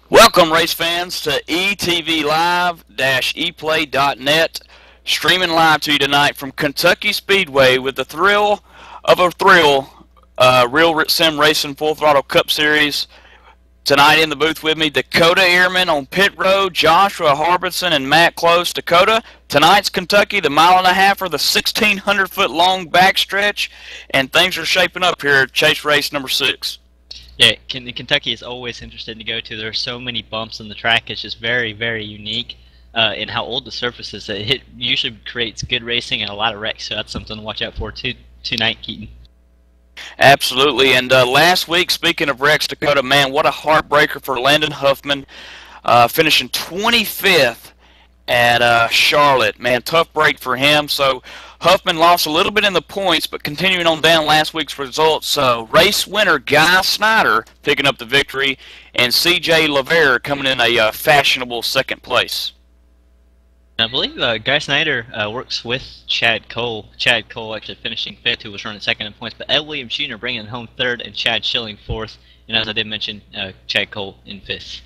Welcome, race fans, to etvlive-eplay.net, streaming live to you tonight from Kentucky Speedway with the thrill of a thrill, Real Sim Racing Full Throttle Cup Series. Tonight in the booth with me, Dakota Ehrman on pit road, Joshua Harbison and Matt Close. Dakota, tonight's Kentucky, the mile and a half or the 1,600-foot long backstretch, and things are shaping up here at Chase Race number 6. Yeah, Kentucky is always interesting to go to. There are so many bumps on the track. It's just very, very unique in how old the surface is. It usually creates good racing and a lot of wrecks, so that's something to watch out for tonight, Keaton. Absolutely, and last week, speaking of wrecks, Dakota, man, what a heartbreaker for Landon Huffman, finishing 25th at Charlotte. Man, tough break for him. So Huffman lost a little bit in the points, but continuing on down last week's results, race winner Guy Snyder picking up the victory, and C.J. Lavere coming in a fashionable second place. I believe Guy Snyder works with Chad Cole. Chad Cole actually finishing fifth, who was running second in points, but Ed Williams Jr. bringing home third, and Chad Schilling fourth. And as I did mention, Chad Cole in fifth.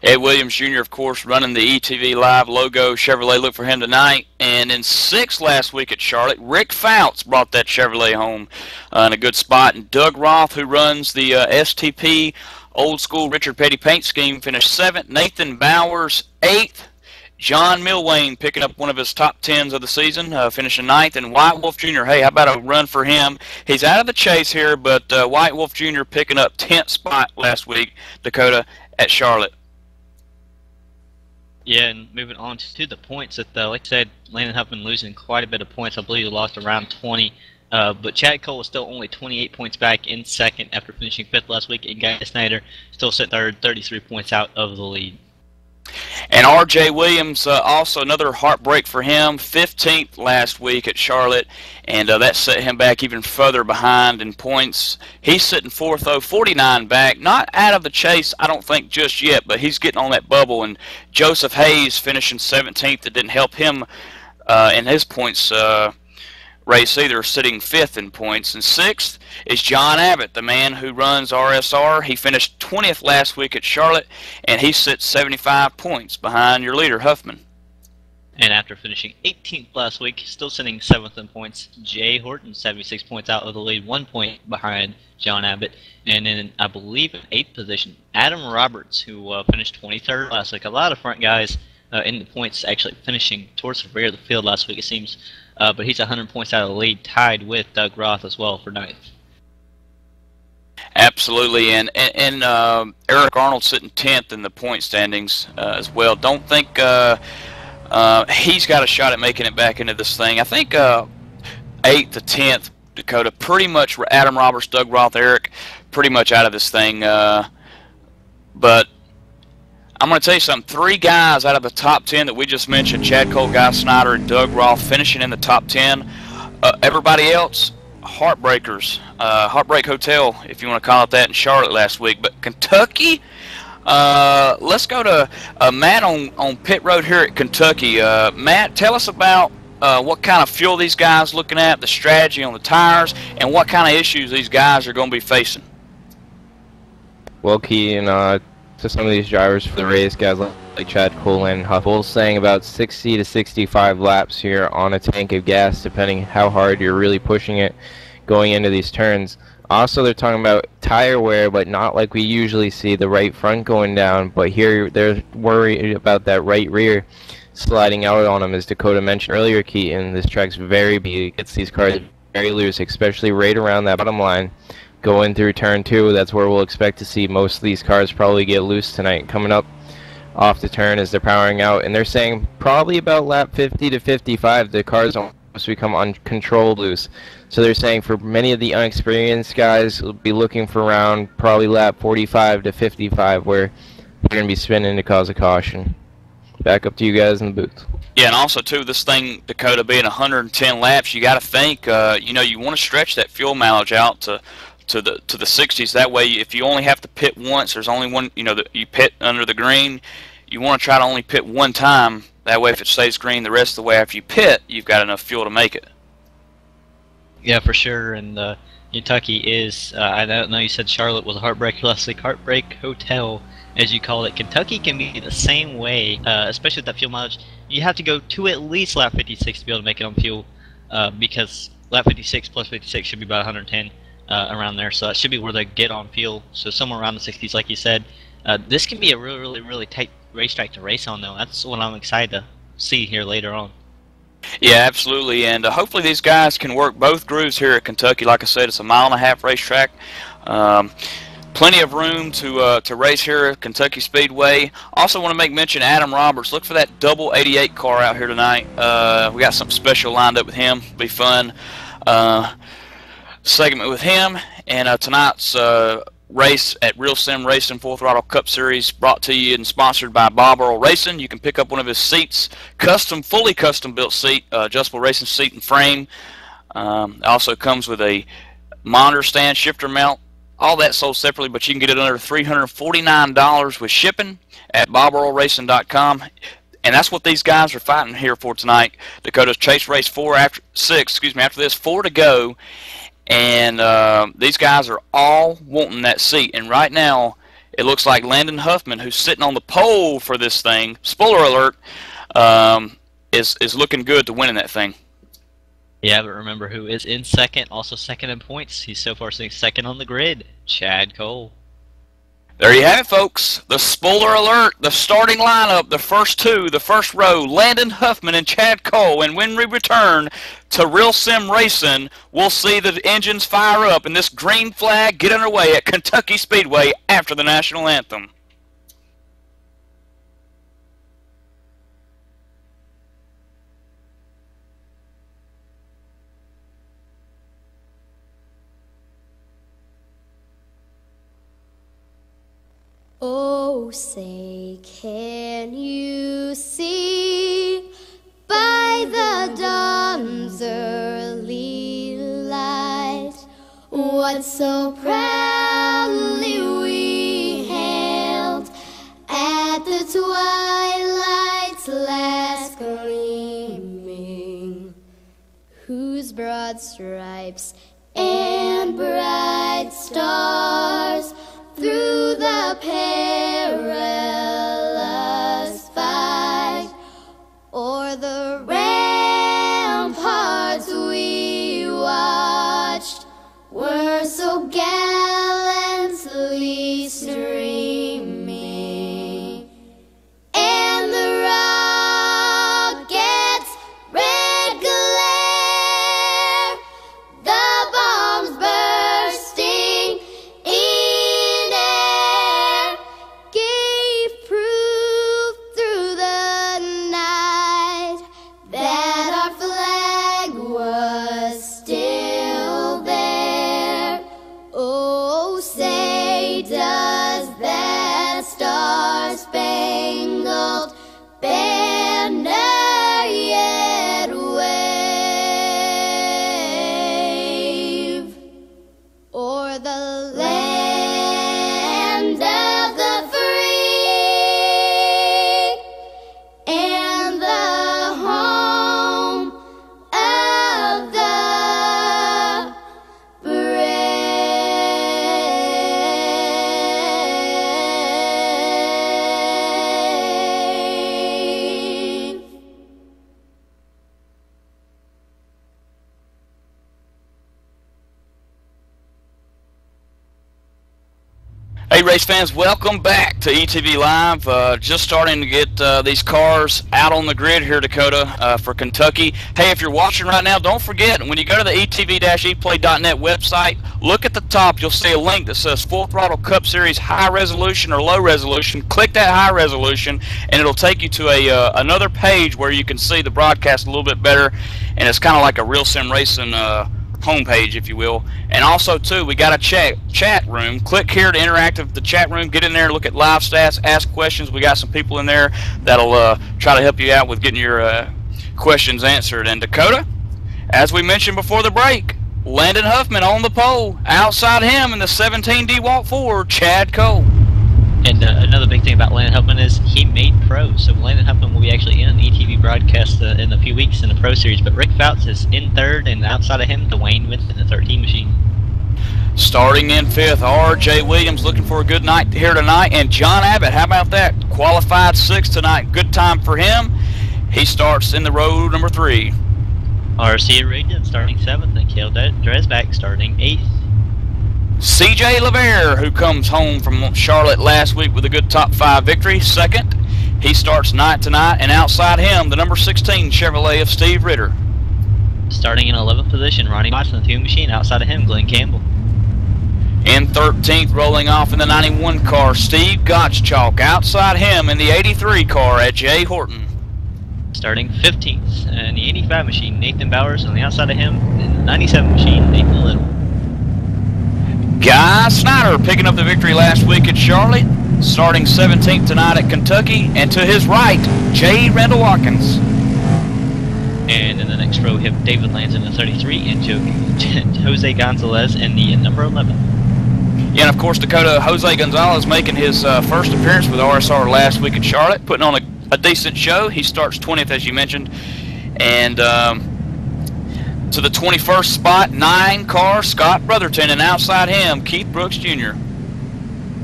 Ed Williams Jr., of course, running the ETV Live logo Chevrolet. Look for him tonight. And in sixth last week at Charlotte, Rick Fouts brought that Chevrolet home in a good spot. And Doug Roth, who runs the STP Old School Richard Petty paint scheme, finished seventh. Nathan Bowers, eighth. John Milwane picking up one of his top tens of the season, finishing ninth. And White Wolf Jr., hey, how about a run for him? He's out of the chase here, but White Wolf Jr. picking up 10th spot last week, Dakota, at Charlotte. Yeah, and moving on to the points, that like I said, Landon Huffman losing quite a bit of points. I believe he lost around 20. But Chad Cole was still only 28 points back in second after finishing fifth last week, and Guy Snyder still sitting third, 33 points out of the lead. And R.J. Williams, also another heartbreak for him, 15th last week at Charlotte, and that set him back even further behind in points. He's sitting fourth, though, 49 back. Not out of the chase, I don't think, just yet, but he's getting on that bubble. And Joseph Hayes finishing 17th. It didn't help him in his points race either, sitting fifth in points. And sixth is John Abbott, the man who runs RSR. He finished 20th last week at Charlotte, and he sits 75 points behind your leader, Huffman. And after finishing 18th last week, still sitting 7th in points, Jay Horton, 76 points out of the lead, 1 point behind John Abbott. And in, I believe, in 8th position, Adam Roberts, who finished 23rd last week. A lot of front guys in the points actually finishing towards the rear of the field last week, it seems. But he's 100 points out of the lead, tied with Doug Roth as well for ninth. Absolutely, and Eric Arnold sitting 10th in the point standings as well. Don't think he's got a shot at making it back into this thing. I think 8th to 10th, Dakota, pretty much Adam Roberts, Doug Roth, Eric, pretty much out of this thing. But I'm going to tell you something. 3 guys out of the top 10 that we just mentioned, Chad Cole, Guy Snyder, and Doug Roth, finishing in the top 10. Everybody else, heartbreakers. Heartbreak Hotel, if you want to call it that, in Charlotte last week. But Kentucky, let's go to Matt on pit road here at Kentucky. Matt, tell us about what kind of fuel these guys are looking at, the strategy on the tires, and what kind of issues these guys are going to be facing. Well, Keaton, to some of these drivers for the race, guys like Chad Cole and Huffle, saying about 60 to 65 laps here on a tank of gas, depending how hard you're really pushing it going into these turns. Also, they're talking about tire wear, but not like we usually see the right front going down, but here they're worried about that right rear sliding out on them. As Dakota mentioned earlier, Keaton, this track's very big. It gets these cars very loose, especially right around that bottom line. Going through turn 2, that's where we'll expect to see most of these cars probably get loose tonight. Coming up off the turn as they're powering out, and they're saying probably about lap 50 to 55, the cars almost become uncontrolled loose. So they're saying for many of the unexperienced guys, will be looking for around probably lap 45 to 55, where they're going to be spinning to cause a caution. Back up to you guys in the booth. Yeah, and also, too, this thing, Dakota, being 110 laps, you got to think, you want to stretch that fuel mileage out to the 60s. That way, if you only have to pit once, there's only one, that you pit under the green, you want to try to only pit one time. That way, if it stays green the rest of the way after you pit, you've got enough fuel to make it. Yeah, for sure. And Kentucky is, I don't know, you said Charlotte was a heartbreaker last week. Heartbreak Hotel as you call it, Kentucky can be the same way, especially with that fuel mileage. You have to go to at least lap 56 to be able to make it on fuel, because lap 56 plus 56 should be about 110 around there. So that should be where they get on fuel. So somewhere around the 60s, like you said. This can be a really tight racetrack to race on, though. That's what I'm excited to see here later on. Yeah, absolutely, and hopefully these guys can work both grooves here at Kentucky. Like I said, it's a 1.5 mile racetrack. Plenty of room to race here at Kentucky Speedway. Also want to make mention Adam Roberts. Look for that double 88 car out here tonight. We got something special lined up with him. Be fun segment with him. And tonight's race at Real Sim Racing Full Throttle Cup Series, brought to you and sponsored by Bob Earl Racing. You can pick up one of his seats, fully custom built seat, adjustable racing seat and frame. It also comes with a monitor stand, shifter mount. All that sold separately, but you can get it under $349 with shipping at BobEarlRacing.com. And that's what these guys are fighting here for tonight. Dakota's Chase Race 4 after this, 4 to go. And these guys are all wanting that seat. And right now, it looks like Landon Huffman, who's sitting on the pole for this thing, spoiler alert, is looking good to winning that thing. Yeah, but remember who is in second, also second in points. He's so far sitting second on the grid, Chad Cole. There you have it, folks. The spoiler alert, the starting lineup, the first two, the first row, Landon Huffman and Chad Cole. And when we return to Real Sim Racing, we'll see the engines fire up and this green flag get underway at Kentucky Speedway after the national anthem. Oh, say, can you see by the dawn's early light what so proudly we hailed at the twilight's last gleaming, whose broad stripes and bright stars through the perilous fight o'er the ramparts we watched were so gallantly streaming, and the rocket's red glare, the bombs bursting in air, gave proof through the night that our flag was still there. Oh, say, does that star-spangled banner yet wave o'er the land of the free and the home of the brave? Hey race fans, welcome back to ETV Live. Just starting to get these cars out on the grid here, Dakota, for Kentucky. Hey, if you're watching right now, don't forget, when you go to the etv-eplay.net website, look at the top. You'll see a link that says Full Throttle Cup Series High Resolution or Low Resolution. Click that High Resolution, and it'll take you to another page where you can see the broadcast a little bit better, and it's kind of like a Real Sim Racing homepage, if you will. And also too, we got a chat room. Click here to interact with the chat room. Get in there, look at live stats, ask questions. We got some people in there that'll try to help you out with getting your questions answered. And Dakota, as we mentioned before the break, Landon Huffman on the pole. Outside him in the 17 DeWalt Ford, Chad Cole. And another big thing about Landon Huffman is he made pro. So Landon Huffman will be actually in an ETV broadcast in a few weeks in the Pro Series. But Rick Fouts is in third, and outside of him, Dwayne Winston, the 13 machine. Starting in 5th, R.J. Williams looking for a good night here tonight. And John Abbott, how about that? Qualified 6th tonight. Good time for him. He starts in the row number 3. R.C. Rigdon starting 7th, and Cale Dresbach starting 8th. C.J. LeVere, who comes home from Charlotte last week with a good top 5 victory, 2nd. He starts 9th tonight, and outside him, the number 16 Chevrolet of Steve Ritter. Starting in 11th position, Ronnie Watson, the 2 machine. Outside of him, Glenn Campbell. In 13th, rolling off in the 91 car, Steve Gottschalk. Outside him in the 83 car at Jay Horton. Starting 15th, in the 85 machine, Nathan Bowers. On the outside of him, in the 97 machine, Nathan Little. Guy Snyder picking up the victory last week at Charlotte. Starting 17th tonight at Kentucky. And to his right, J. Randall Watkins. And in the next row, we have David Lands in the 33 and Jose Gonzalez in the number 11. Yeah, and of course, Dakota, Jose Gonzalez making his first appearance with RSR last week at Charlotte, putting on a decent show. He starts 20th, as you mentioned. And to the 21st spot, 9 car, Scott Brotherton, and outside him, Keith Brooks Jr.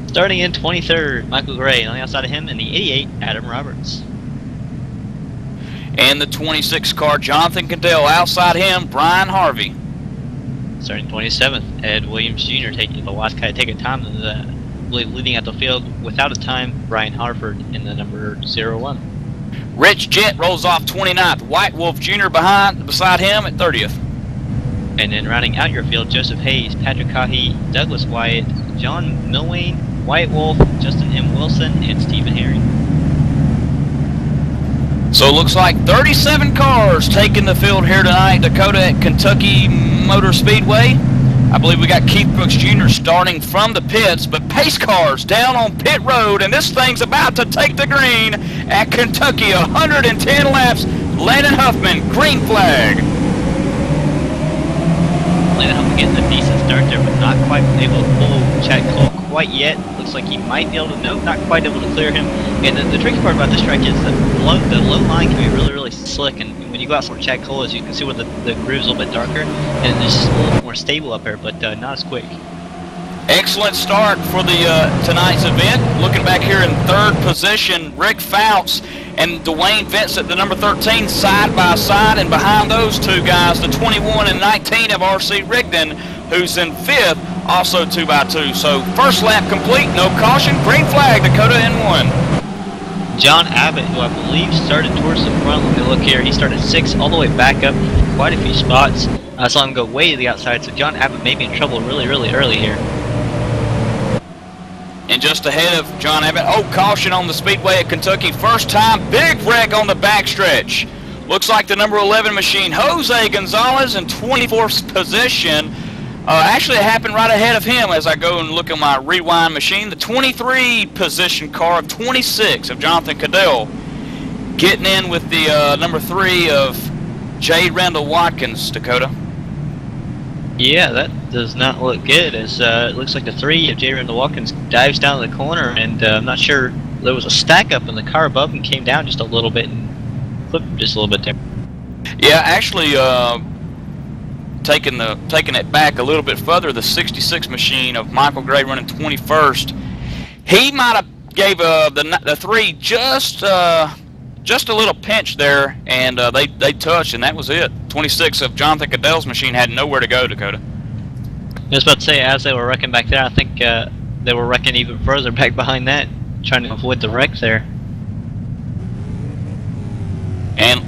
Starting in 23rd, Michael Gray. On the outside of him, in the 88, Adam Roberts. And the 26 car, Jonathan Cadell. Outside him, Brian Harvey. Starting 27th, Ed Williams Jr. taking the last guy taking time leading out the field without a time. Brian Harford in the number 01. Rich Jett rolls off 29th. White Wolf Jr. beside him at 30th. And then rounding out your field, Joseph Hayes, Patrick Cahy, Douglas Wyatt, John Milwane, White Wolf, Justin M. Wilson, and Stephen Herring. So it looks like 37 cars taking the field here tonight, Dakota, at Kentucky Motor Speedway. I believe we got Keith Brooks Jr. starting from the pits, but pace cars down on pit road, and this thing's about to take the green at Kentucky. 110 laps. Landon Huffman, green flag. Landon Huffman getting a decent start there, but not quite able to pull Chad Cole quite yet. Looks like he might be able to, no, not quite able to clear him. And the tricky part about this track is that the low line can be really, really slick, and when you go out where Chad Cole is, you can see where the groove's a little bit darker, and it's just a little bit more stable up here, but not as quick. Excellent start for the tonight's event. Looking back here in 3rd position, Rick Fouts and Dwayne Vincent, the number 13, side by side, and behind those 2 guys, the 21 and 19 of R.C. Rigdon, who's in 5th, also 2x2. So first lap complete, no caution, green flag, Dakota in 1. John Abbott, who I believe started towards the front. Let me look here. He started 6th all the way back up quite a few spots. I saw him go way to the outside, so John Abbott may be in trouble really, really early here. And just ahead of John Abbott, caution on the Speedway at Kentucky. First time, big wreck on the backstretch. Looks like the number 11 machine, Jose Gonzalez, in 24th position. Actually, it happened right ahead of him as I go and look at my rewind machine. The 23 position car of 26 of Jonathan Cadell getting in with the number 3 of J. Randall Watkins, Dakota. Yeah, that does not look good, as it looks like the 3 of J. Randall Watkins dives down the corner, and I'm not sure, there was a stack up in the car above and came down just a little bit and flipped just a little bit there. Yeah, actually, taking it back a little bit further, the 66 machine of Michael Gray running 21st, he might have gave the 3 just a little pinch there, and they touched, and that was it. 26 of Jonathan Cadell's machine had nowhere to go, Dakota. I was about to say, as they were wrecking back there, I think they were wrecking even further back behind that, trying to avoid the wreck there. And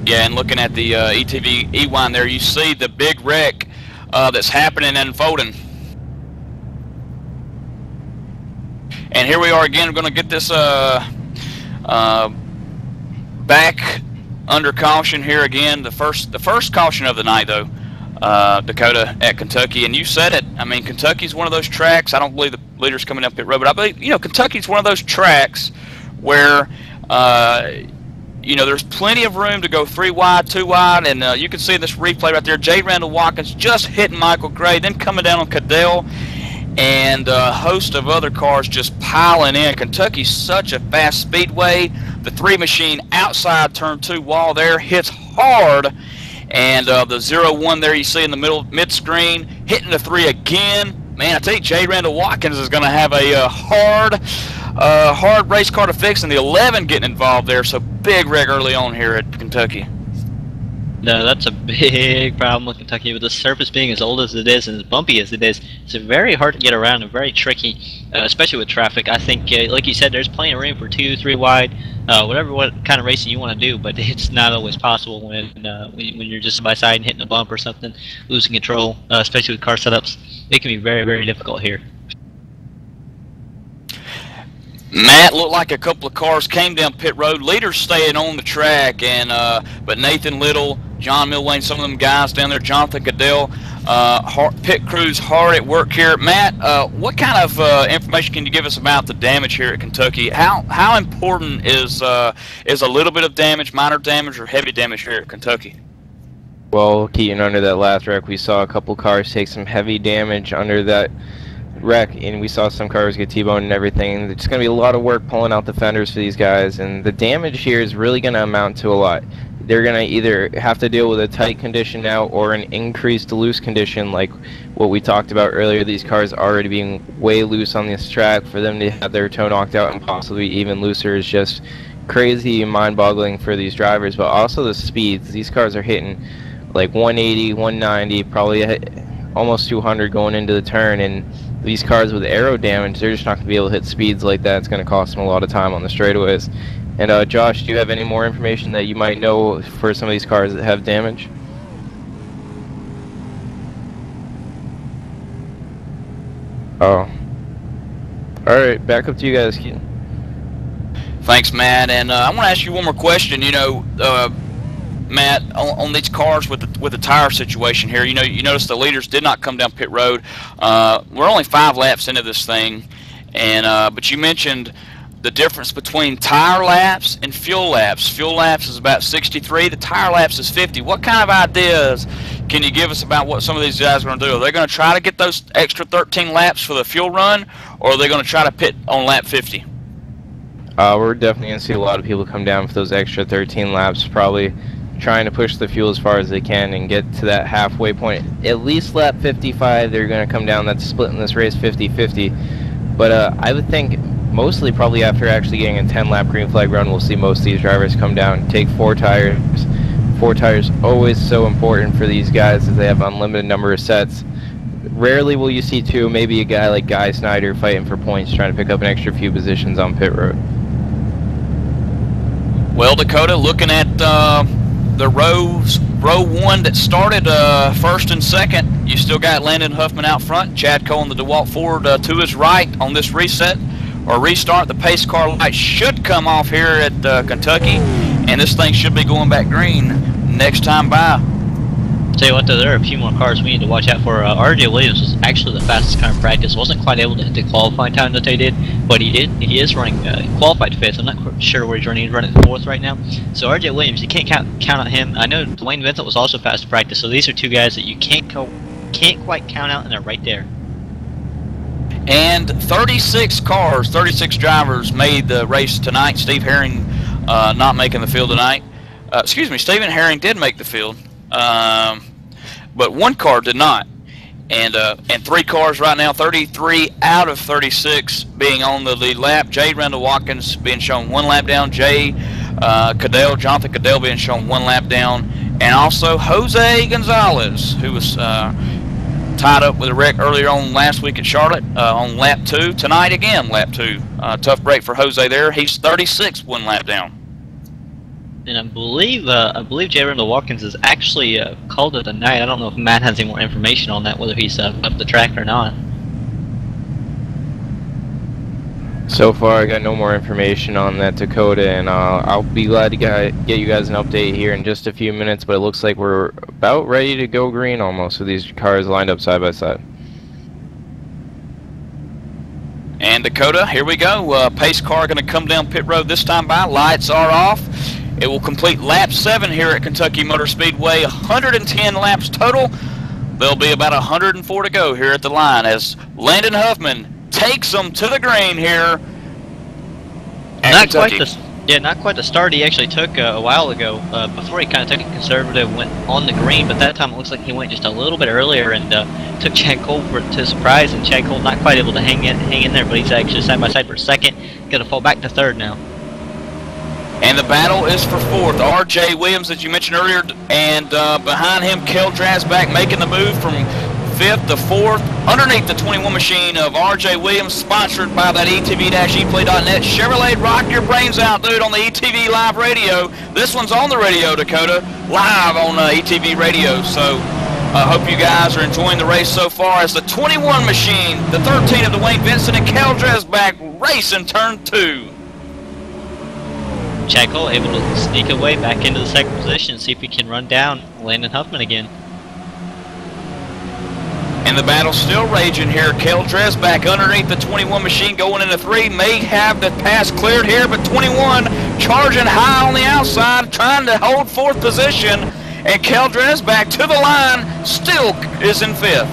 yeah, and looking at the ETV E-Wine there, you see the big wreck that's happening and unfolding. And here we are again. We're going to get this back under caution here again. The first caution of the night, though, Dakota, at Kentucky. And you said it. I mean, Kentucky's one of those tracks. I don't believe the leader's coming up pit road, but I believe, you know, Kentucky's one of those tracks where you know, there's plenty of room to go 3 wide, 2 wide, and you can see this replay right there. J. Randall Watkins just hitting Michael Gray, then coming down on Cadell, and a host of other cars just piling in. Kentucky's such a fast speedway. The 3 machine outside turn 2 wall there hits hard, And the 0-1 there you see in the middle mid-screen, hitting the 3 again. Man, I tell you, J. Randall Watkins is going to have a hard race car to fix, and the 11 getting involved there. So big wreck early on here at Kentucky. No, that's a big problem with Kentucky. With the surface being as old as it is and as bumpy as it is, it's very hard to get around and very tricky, especially with traffic. I think, like you said, there's plenty of room for 2, 3 wide, what kind of racing you want to do, but it's not always possible when you're just by side and hitting a bump or something, losing control, especially with car setups. It can be very, very difficult here. Matt, looked like a couple of cars came down pit road. Leaders staying on the track, and but Nathan Little, John Millwane, some of them guys down there, Jonathan Goodell, pit crews hard at work here. Matt, what kind of information can you give us about the damage here at Kentucky? How important is a little bit of damage, minor damage, or heavy damage here at Kentucky? Well, Keaton, under that last wreck, we saw a couple cars take some heavy damage under that wreck, and we saw some cars get T-boned and everything. It's going to be a lot of work pulling out the fenders for these guys, and the damage here is really going to amount to a lot. They're going to either have to deal with a tight condition now or an increased loose condition like what we talked about earlier. These cars already being way loose on this track. For them to have their toe knocked out and possibly even looser is just crazy and mind-boggling for these drivers. But also the speeds. These cars are hitting like 180, 190, probably almost 200 going into the turn, and these cars with aero damage, they're just not going to be able to hit speeds like that. It's going to cost them a lot of time on the straightaways. And Josh, do you have any more information that you might know for some of these cars that have damage? Oh. Alright, back up to you guys, Keaton. Thanks, Matt. And I want to ask you one more question. You know, Matt, on these cars with the tire situation here, you know, you notice the leaders did not come down pit road. We're only 5 laps into this thing, and but you mentioned the difference between tire laps and fuel laps. Fuel laps is about 63. The tire laps is 50. What kind of ideas can you give us about what some of these guys are going to do? Are they going to try to get those extra 13 laps for the fuel run, or are they going to try to pit on lap 50? We're definitely going to see a lot of people come down for those extra 13 laps, probably trying to push the fuel as far as they can and get to that halfway point. At least lap 55, they're going to come down. That's splitting this race 50-50. But I would think mostly probably after actually getting a 10-lap green flag run, we'll see most of these drivers come down, take 4 tires. 4 tires always so important for these guys as they have unlimited number of sets. Rarely will you see 2, maybe a guy like Guy Snyder fighting for points, trying to pick up an extra few positions on pit road. Well, Dakota, looking at the row 1 that started first and second, you still got Landon Huffman out front, Chad Cole and the DeWalt Ford to his right on this reset or restart. The pace car light should come off here at Kentucky, and this thing should be going back green next time by. Tell you what, though, there are a few more cars we need to watch out for. R.J. Williams was actually the fastest car in practice. Wasn't quite able to hit the qualifying time that they did, but he did. He is running qualified 5th. I'm not sure where he's running. He's running 4th right now. So R.J. Williams, you can't count on him. I know Dwayne Vincent was also fast in practice. So these are 2 guys that you can't quite count out, and they're right there. And 36 cars, 36 drivers made the race tonight. Steve Herring not making the field tonight. Excuse me, Stephen Herring did make the field. But 1 car did not, and 3 cars right now, 33 out of 36 being on the lead lap. J. Randall Watkins being shown 1 lap down, Jonathan Cadell being shown 1 lap down, and also Jose Gonzalez, who was tied up with a wreck earlier on last week at Charlotte on lap 2. Tonight again, lap 2. Tough break for Jose there. He's 36, 1 lap down. And I believe J. Randall Watkins is actually called it a night. I don't know if Matt has any more information on that, whether he's up the track or not. So far, I got no more information on that, Dakota, and I'll be glad to get you guys an update here in just a few minutes, but it looks like we're about ready to go green almost with these cars lined up side by side. And Dakota, here we go. Pace car going to come down pit road this time by. Lights are off. It will complete lap 7 here at Kentucky Motor Speedway. 110 laps total. There'll be about 104 to go here at the line as Landon Huffman takes them to the green here at Kentucky. Yeah, not quite the start he actually took a while ago. Before he kind of took it conservative, went on the green, but that time it looks like he went just a little bit earlier and took Chad Cole to surprise, and Chad Cole not quite able to hang in there, but he's actually side by side for second. Going to fall back to third now. And the battle is for fourth. R.J. Williams, as you mentioned earlier, and behind him, Kel Drasback making the move from fifth to fourth. Underneath the 21 machine of R.J. Williams, sponsored by that ETV-eplay.net. Chevrolet, rock your brains out, dude, on the ETV Live Radio. This one's on the radio, Dakota, live on ETV Radio. So I hope you guys are enjoying the race so far as the 21 machine, the 13 of Dwayne Vincent and Kel Drasback race in turn 2. Chad Cole able to sneak away back into the second position and see if he can run down Landon Huffman again. And the battle's still raging here. Kel Drasback underneath the 21 machine going into 3. May have the pass cleared here, but 21 charging high on the outside, trying to hold 4th position. And Kel Drasback to the line, still is in 5th.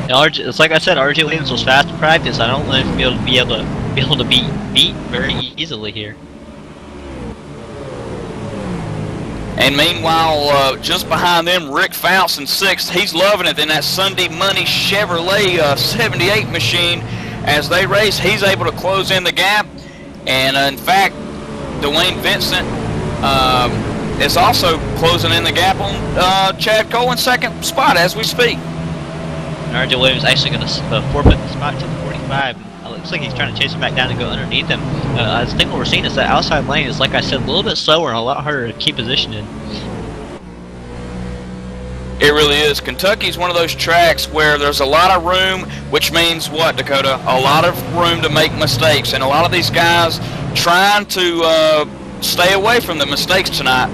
It's like I said, R.J. Williams was fast in practice. I don't know if he'll be able to be beat very easily here. And meanwhile, just behind them, Rick Faust in 6th. He's loving it in that Sunday Money Chevrolet 78 machine. As they race, he's able to close in the gap. And in fact, Dwayne Vincent is also closing in the gap on Chad Cole in 2nd spot as we speak. R.J. Williams actually going to forfeit the spot to the 45. It looks like he's trying to chase him back down and go underneath him. I think what we're seeing is that outside lane is, like I said, a little bit slower and a lot harder to keep position in. It really is. Kentucky's one of those tracks where there's a lot of room, which means what, Dakota? A lot of room to make mistakes. And a lot of these guys trying to stay away from the mistakes tonight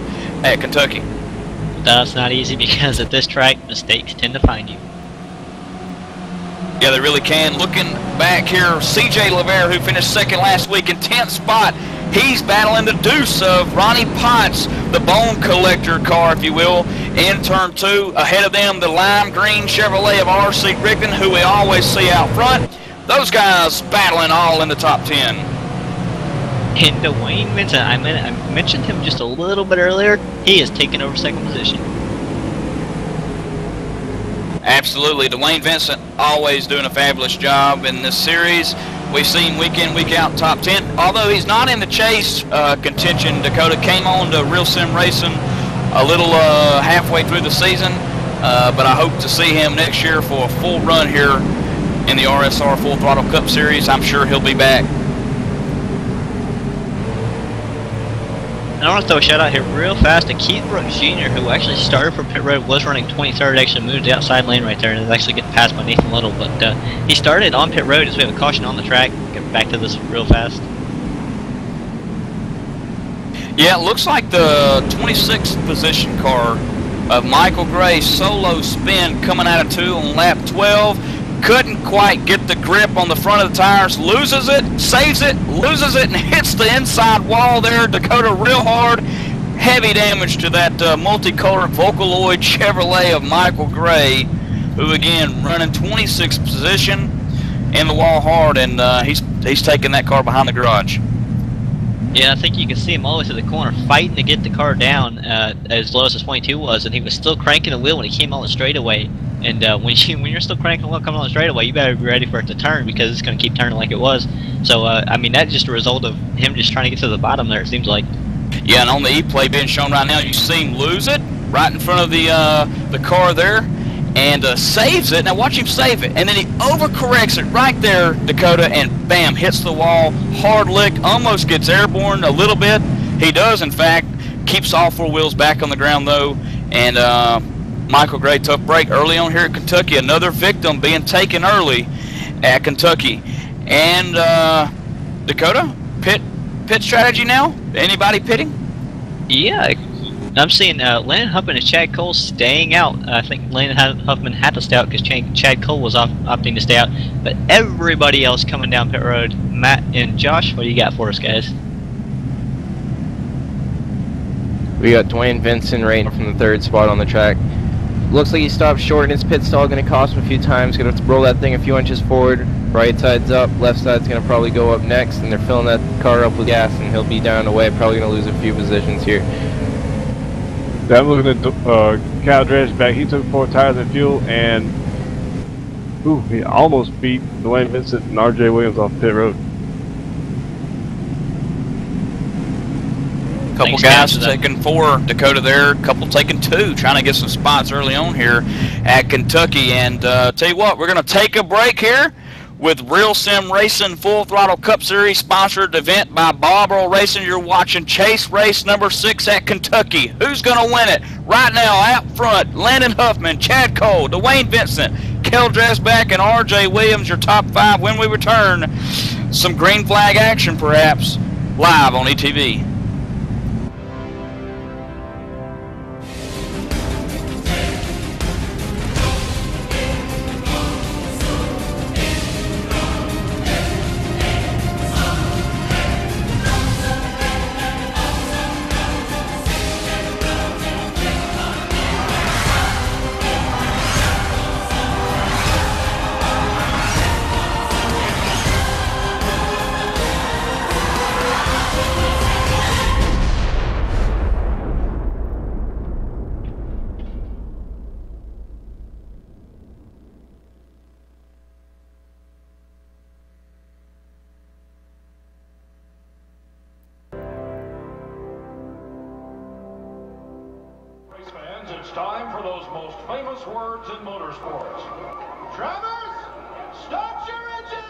at Kentucky. That's not easy because at this track, mistakes tend to find you. Yeah, they really can. Looking back here, C.J. LeVere, who finished 2nd last week in 10th spot, he's battling the deuce of Ronnie Potts, the bone collector car, if you will, in turn 2. Ahead of them, the lime green Chevrolet of R.C. Rigdon, who we always see out front. Those guys battling all in the top 10. And Dwayne Vincent, I mentioned him just a little bit earlier. He is taking over 2nd position. Absolutely. Dwayne Vincent always doing a fabulous job in this series. We've seen week in, week out top 10. Although he's not in the chase contention, Dakota came on to Real Sim Racing a little halfway through the season. But I hope to see him next year for a full run here in the RSR Full Throttle Cup Series. I'm sure he'll be back. And I want to throw a shout out here real fast to Keith Brooks Jr., who actually started for pit road, was running 23rd, actually moved to the outside lane right there, and is actually getting passed by Nathan Little. But he started on pit road as we have a caution on the track. Get back to this real fast. Yeah, it looks like the 26th position car of Michael Gray solo spin coming out of 2 on lap 12. Couldn't quite get the grip on the front of the tires, loses it, saves it, loses it, and hits the inside wall there, Dakota, real hard. Heavy damage to that multicolored Vocaloid Chevrolet of Michael Gray, who again running 26th position in the wall hard, and he's taking that car behind the garage. Yeah, I think you can see him all the way to the corner fighting to get the car down as low as the 22 was, and he was still cranking the wheel when he came on the straightaway. And when you're still cranking the wheel coming on the straightaway, you better be ready for it to turn because it's going to keep turning like it was. So, I mean, that's just a result of him just trying to get to the bottom there, it seems like. Yeah, and on the E-play being shown right now, you see him lose it right in front of the car there, and saves it. Now watch him save it, and then he overcorrects it right there, Dakota, and bam, hits the wall, hard lick, almost gets airborne a little bit. He does, in fact, keeps all 4 wheels back on the ground though, and Michael Gray, tough break early on here at Kentucky. Another victim being taken early at Kentucky. And Dakota, pit strategy now? Anybody pitting? Yeah, I'm seeing Landon Huffman and Chad Cole staying out. I think Landon Huffman had to stay out because Chad Cole was opting to stay out. But everybody else coming down pit road. Matt and Josh, what do you got for us, guys? We got Dwayne Vincent right from the 3rd spot on the track. looks like he stopped short in his pit stall. Going to cost him a few times. Going to roll that thing a few inches forward. Right side's up. Left side's going to probably go up next. And they're filling that car up with gas, and he'll be down the way. Probably going to lose a few positions here. I'm looking at Kyle Dredge back. He took 4 tires and fuel, and he almost beat Dwayne Vincent and R.J. Williams off pit road. Couple guys taking 4, Dakota there, couple taking 2, trying to get some spots early on here at Kentucky. And tell you what, we're going to take a break here with Real Sim Racing Full Throttle Cup Series sponsored event by Bob Earl Racing. You're watching Chase Race number 6 at Kentucky. Who's going to win it? Right now, out front, Landon Huffman, Chad Cole, Dwayne Vincent, Kel Dresbeck, and R.J. Williams, your top 5 when we return. Some green flag action, perhaps, live on ETV. It's time for those most famous words in motorsports. Travis, start your engines!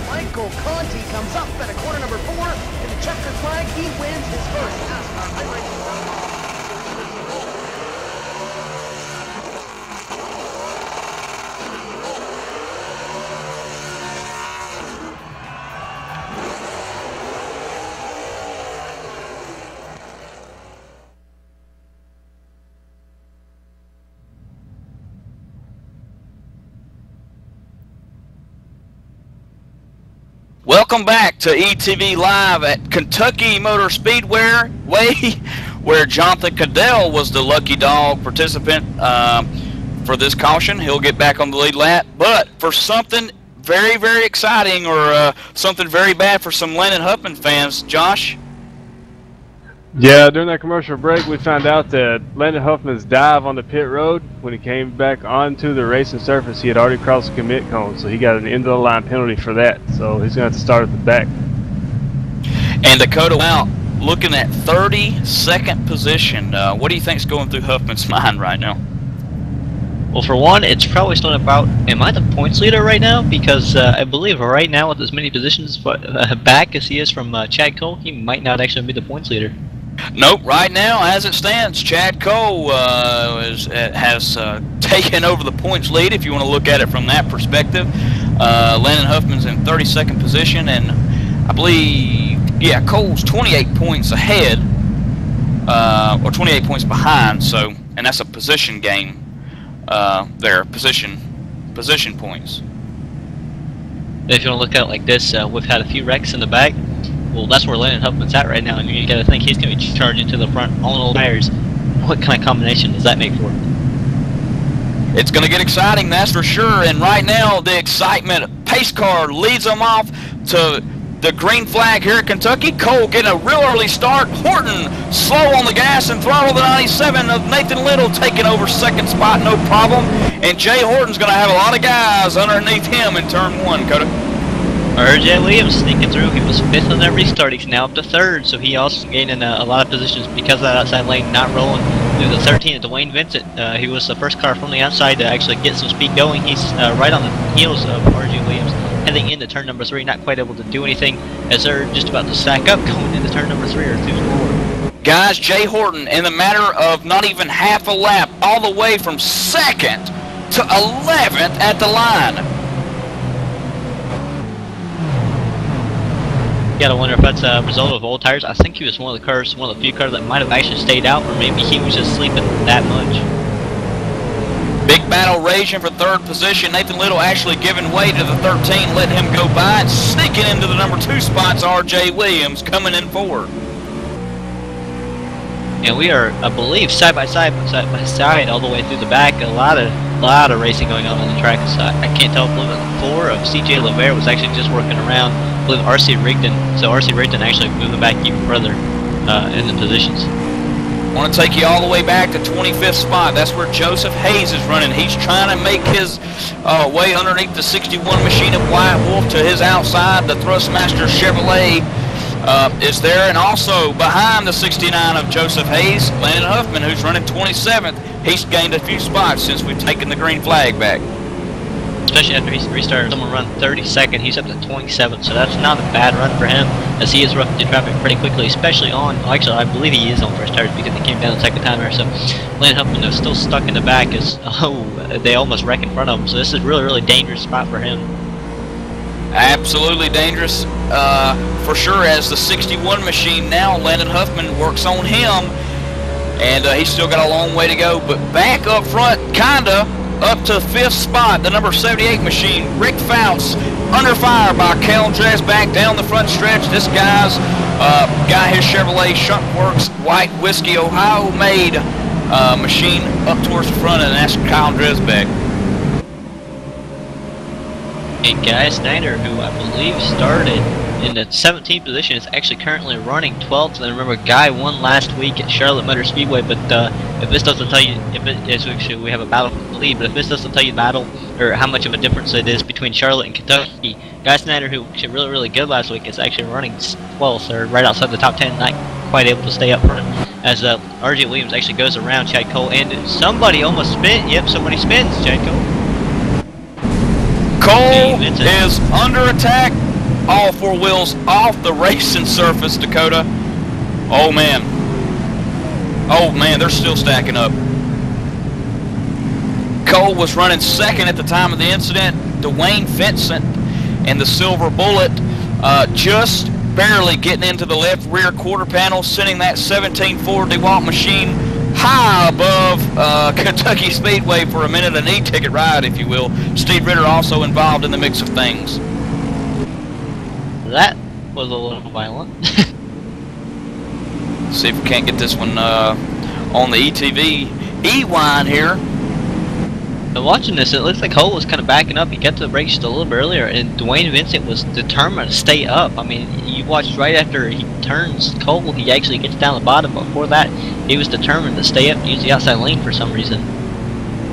Michael Conti comes up at a corner number 4 in the checkered flag. He wins his first NASCAR night racing. Welcome back to ETV Live at Kentucky Motor Speedway, where Jonathan Cadell was the lucky dog participant for this caution. He'll get back on the lead lap. But for something very, very exciting, or something very bad for some Landon Huffman fans, Josh? Yeah, during that commercial break, we found out that Landon Huffman's dive on the pit road, when he came back onto the racing surface, he had already crossed the commit cone, so he got an end-of-the-line penalty for that. So he's going to have to start at the back. And Dakota out looking at 32nd position. What do you think's going through Huffman's mind right now? Well, for one, it's probably still about, am I the points leader right now? Because I believe right now, with as many positions back as he is from Chad Cole, he might not actually be the points leader. Nope, right now, as it stands, Chad Cole has taken over the points lead, if you want to look at it from that perspective. Landon Huffman's in 32nd position, and I believe, yeah, Cole's 28 points ahead, or 28 points behind, so, and that's a position game there, position points. If you want to look at it like this, we've had a few wrecks in the back. Well, that's where Landon Huffman's at right now, and you got to think he's going to be charging to the front on all tires. What kind of combination does that make for him? It's going to get exciting, that's for sure. And right now, the excitement, pace car leads them off to the green flag here at Kentucky. Cole getting a real early start. Horton slow on the gas and throttle the 97 of Nathan Little taking over second spot, no problem. And Jay Horton's going to have a lot of guys underneath him in turn 1, Coda. RJ Williams sneaking through. He was 5th on that restart. He's now up to 3rd, so he also gaining a lot of positions because of that outside lane not rolling through the 13 of Dwayne Vincent. He was the first car from the outside to actually get some speed going. He's right on the heels of RJ Williams heading into turn number 3, not quite able to do anything as they're just about to stack up going into turn number 3 or 2 4. Guys, Jay Horton, in the matter of not even half a lap, all the way from 2nd to 11th at the line. You gotta wonder if that's a result of old tires. I think he was one of the few cars that might have actually stayed out, or maybe he was just sleeping that much. Big battle raging for 3rd position. Nathan Little actually giving way to the 13, letting him go by, and sneaking into the number 2 spots. RJ Williams coming in 4th. And we are, I believe, side by side, all the way through the back. A lot of racing going on the track. So I can't tell if 4 of CJ LeVere was actually just working around with RC Rigdon. So RC Rigdon actually moving back even further in the positions. I want to take you all the way back to 25th spot. That's where Joseph Hayes is running. He's trying to make his way underneath the 61 machine of White Wolf to his outside. The Thrustmaster Chevrolet is there, and also behind the 69 of Joseph Hayes, Landon Huffman, who's running 27th. He's gained a few spots since we've taken the green flag back. Especially after he's restarted, someone run 32nd, he's up to 27th, so that's not a bad run for him, as he is roughing through traffic pretty quickly, especially on, actually I believe he is on first tires because he came down the second time there, so Landon Huffman is still stuck in the back as, they almost wreck in front of him, so this is a really, really dangerous spot for him. Absolutely dangerous, for sure, as the 61 machine now, Landon Huffman works on him, and he's still got a long way to go, but back up front, kinda, up to 5th spot, the number 78 machine, Rick Fouts, under fire by Kel Dresbach down the front stretch. This guy's got his Chevrolet Shuntworks White Whiskey Ohio made machine up towards the front, and that's Kyle Dresbach. And Guy Snyder, who I believe started in the 17th position, is actually currently running 12th. And remember, Guy won last week at Charlotte Motor Speedway. But if this doesn't tell you, actually we have a battle for the lead, but if this doesn't tell you battle or how much of a difference it is between Charlotte and Kentucky, Guy Snyder, who was actually really, really good last week, is actually running 12th, or right outside the top 10, not quite able to stay up front. As RJ Williams actually goes around Chad Cole, and somebody almost spin. Yep, somebody spins Chad Cole. Cole is under attack. All 4 wheels off the racing surface, Dakota. Oh man. Oh man, they're still stacking up. Cole was running 2nd at the time of the incident. Dwayne Vincent and the Silver Bullet just barely getting into the left rear quarter panel, sending that 17-4 DeWalt machine high above Kentucky Speedway for a minute, an e-ticket ride, if you will. Steve Ritter also involved in the mix of things. That was a little violent. See if we can't get this one on the ETV E-Wine here. Now watching this, it looks like Cole was kind of backing up. He got to the brakes just a little bit earlier, and Dwayne Vincent was determined to stay up. I mean, you watched right after he turns Cole, he actually gets down the bottom. Before that, he was determined to stay up and use the outside lane for some reason.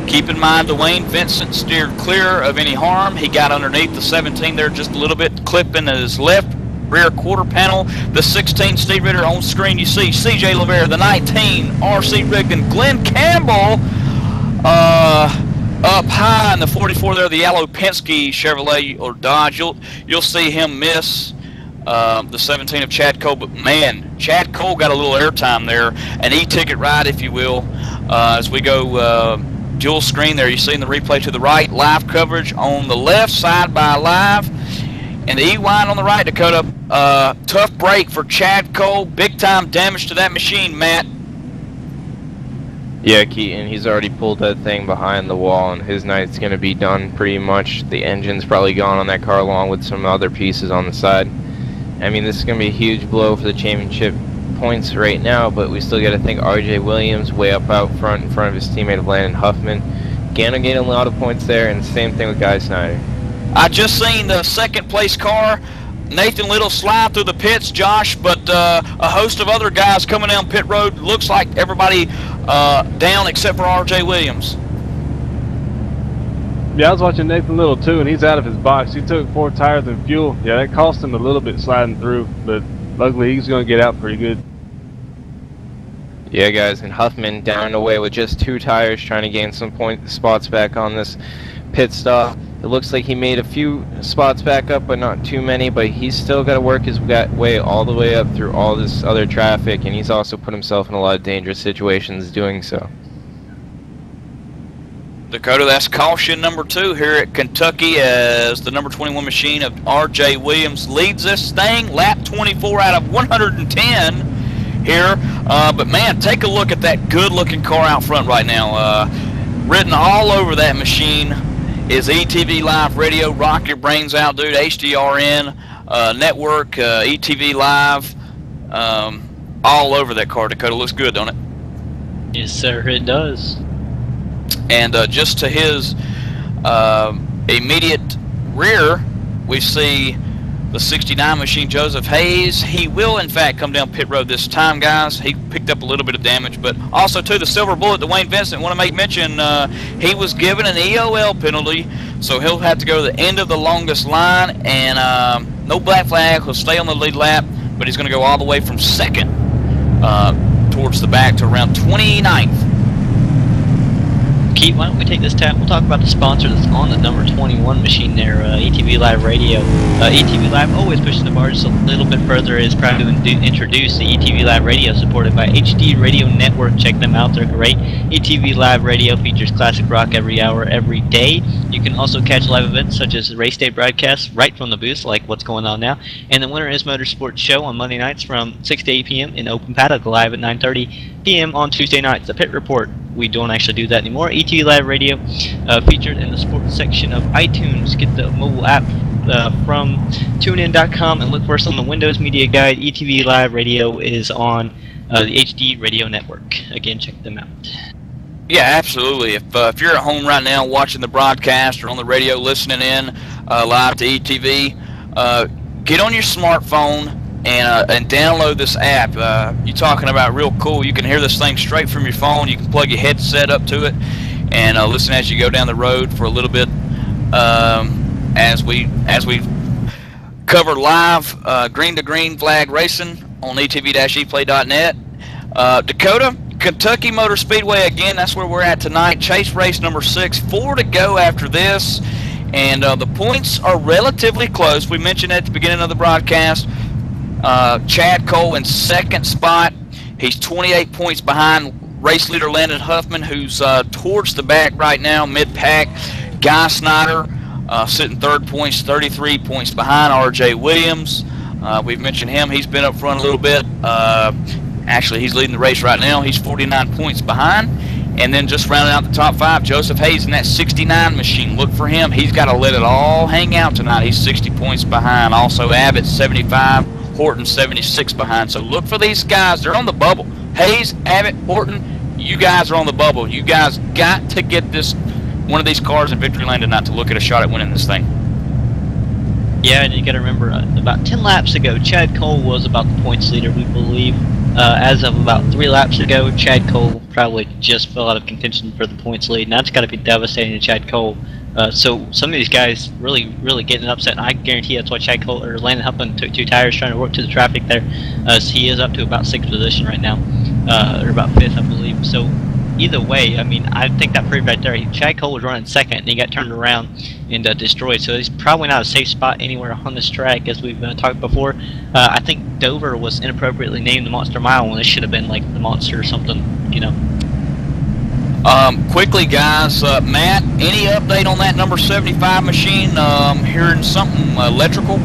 Keep in mind, Dwayne Vincent steered clear of any harm. He got underneath the 17 there just a little bit, clipping his left rear quarter panel. The 16, Steve Ritter on screen. You see CJ LeVere, the 19, RC Rigdon, Glenn Campbell up high in the 44 there, the yellow Penske Chevrolet or Dodge. You'll see him miss the 17 of Chad Cole, but man, Chad Cole got a little airtime there, an e-ticket ride, if you will, as we go dual screen there. You see in the replay to the right, live coverage on the left, side by live, and the E-Wine on the right, Dakota. Tough break for Chad Cole, big time damage to that machine, Matt. Yeah, Keaton, he's already pulled that thing behind the wall, and his night's going to be done pretty much. The engine's probably gone on that car along with some other pieces on the side. I mean, this is going to be a huge blow for the championship points right now, but we still got to think RJ Williams way up out front in front of his teammate Landon Huffman. Gannon getting a lot of points there, and the same thing with Guy Snyder. I just seen the second place car Nathan Little slide through the pits, Josh, but a host of other guys coming down pit road. Looks like everybody down except for R.J. Williams. Yeah, I was watching Nathan Little too, and he's out of his box. He took 4 tires and fuel. Yeah, that cost him a little bit sliding through, but luckily he's going to get out pretty good. Yeah, guys, and Huffman down away with just 2 tires, trying to gain some point spots back on this pit stop. It looks like he made a few spots back up, but not too many. But he's still got to work his way all the way up through all this other traffic, and he's also put himself in a lot of dangerous situations doing so. Dakota, that's caution number 2 here at Kentucky as the number 21 machine of R.J. Williams leads this thing. Lap 24 out of 110 here. But man, take a look at that good-looking car out front right now. Written all over that machine is ETV Live Radio. Rock your brains out, dude. HDRN network, ETV Live, all over that car. Dakota, looks good, don't it? Yes, sir, it does. And just to his immediate rear, we see the 69 machine, Joseph Hayes. He will, in fact, come down pit road this time, guys. He picked up a little bit of damage, but also, too, the silver bullet, Dwayne Vincent. Want to make mention, he was given an EOL penalty, so he'll have to go to the end of the longest line, and no black flag. He'll stay on the lead lap, but he's going to go all the way from 2nd towards the back to around 29th. Keith, why don't we take this time? We'll talk about the sponsor that's on the number 21 machine there, ETV Live Radio. ETV Live always pushing the bar just a little bit further. Is proud to introduce the ETV Live Radio, supported by HD Radio Network. Check them out, they're great. ETV Live Radio features classic rock every hour, every day. You can also catch live events such as the race day broadcasts right from the booth, like what's going on now. And the Winter is Motorsports show on Monday nights from 6 to 8 p.m. in Open Paddock, live at 9:30 p.m. on Tuesday nights. The Pit Report. We don't actually do that anymore. ETV Live Radio featured in the sports section of iTunes. Get the mobile app from tunein.com and look for us on the Windows Media Guide. ETV Live Radio is on the HD Radio Network. Again, check them out. Yeah, absolutely. If you're at home right now watching the broadcast or on the radio listening in live to ETV, get on your smartphone and download this app. You're talking about real cool. You can hear this thing straight from your phone. You can plug your headset up to it and listen as you go down the road for a little bit as we cover live green to green flag racing on etv-eplay.net. Dakota, Kentucky Motor Speedway again. That's where we're at tonight. Chase race number 6. 4 to go after this, and the points are relatively close. We mentioned at the beginning of the broadcast. Chad Cole in 2nd spot. He's 28 points behind race leader Landon Huffman, who's towards the back right now, mid-pack. Guy Snyder sitting 3rd points, 33 points behind R.J. Williams. We've mentioned him. He's been up front a little bit. Actually, he's leading the race right now. He's 49 points behind. And then just rounding out the top 5, Joseph Hayes in that 69 machine. Look for him. He's got to let it all hang out tonight. He's 60 points behind. Also, Abbott 75. Horton 76 behind. So look for these guys. They're on the bubble. Hayes, Abbott, Horton, you guys are on the bubble. You guys got to get one of these cars in victory lane tonight to look at a shot at winning this thing. Yeah, and you got to remember, about 10 laps ago, Chad Cole was about the points leader, we believe. As of about 3 laps ago, Chad Cole probably just fell out of contention for the points lead, and that's got to be devastating to Chad Cole. So some of these guys really getting upset, and I guarantee that's why Chad Cole or Landon Huffman took 2 tires trying to work to the traffic there. So he is up to about 6th position right now, or about 5th, I believe. So either way, I mean, I think that proved right there. Chad Cole was running 2nd, and he got turned around and destroyed. So he's probably not a safe spot anywhere on this track, as we've talked before. I think Dover was inappropriately named the Monster Mile when it should have been like the Monster or something, you know. Quickly, guys, Matt, any update on that number 75 machine? Hearing something electrical?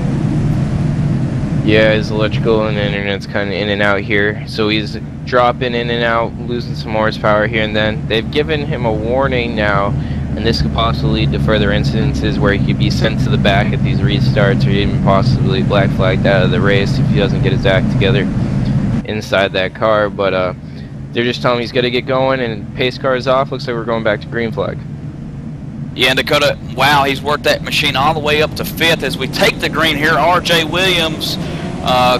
Yeah, his electrical and internet's kind of in and out here, so he's dropping in and out, losing some horsepower here and then. They've given him a warning now, and this could possibly lead to further incidences where he could be sent to the back at these restarts, or even possibly black flagged out of the race if he doesn't get his act together inside that car. But they're just telling him he's got to get going, and pace car is off. Looks like we're going back to green flag. Yeah, and Dakota, wow, he's worked that machine all the way up to 5th as we take the green here. R.J. Williams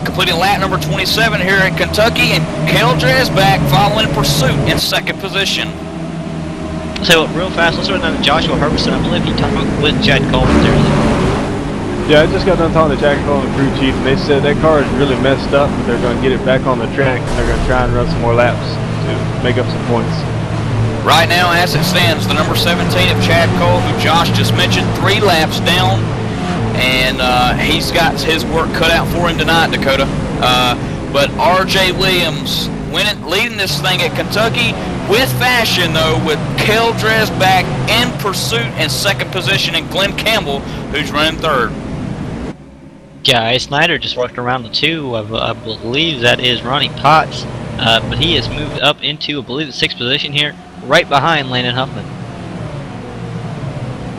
completing lap number 27 here in Kentucky, and Keldrez back following pursuit in 2nd position. So real fast, let's run down to Joshua Herbison. I believe he talked with Chad Coleman there. Yeah, I just got done talking to Jack Cole, the crew chief, and they said that car is really messed up, but they're going to get it back on the track, and they're going to try and run some more laps to make up some points. Right now, as it stands, the number 17 of Chad Cole, who Josh just mentioned, 3 laps down, and he's got his work cut out for him tonight, Dakota. But R.J. Williams leading this thing at Kentucky with fashion, though, with Keldrez back in pursuit in 2nd position, and Glenn Campbell, who's running 3rd. Guy Snyder just worked around the 2 of, I believe that is Ronnie Potts, but he has moved up into, I believe, the 6th position here, right behind Landon Huffman.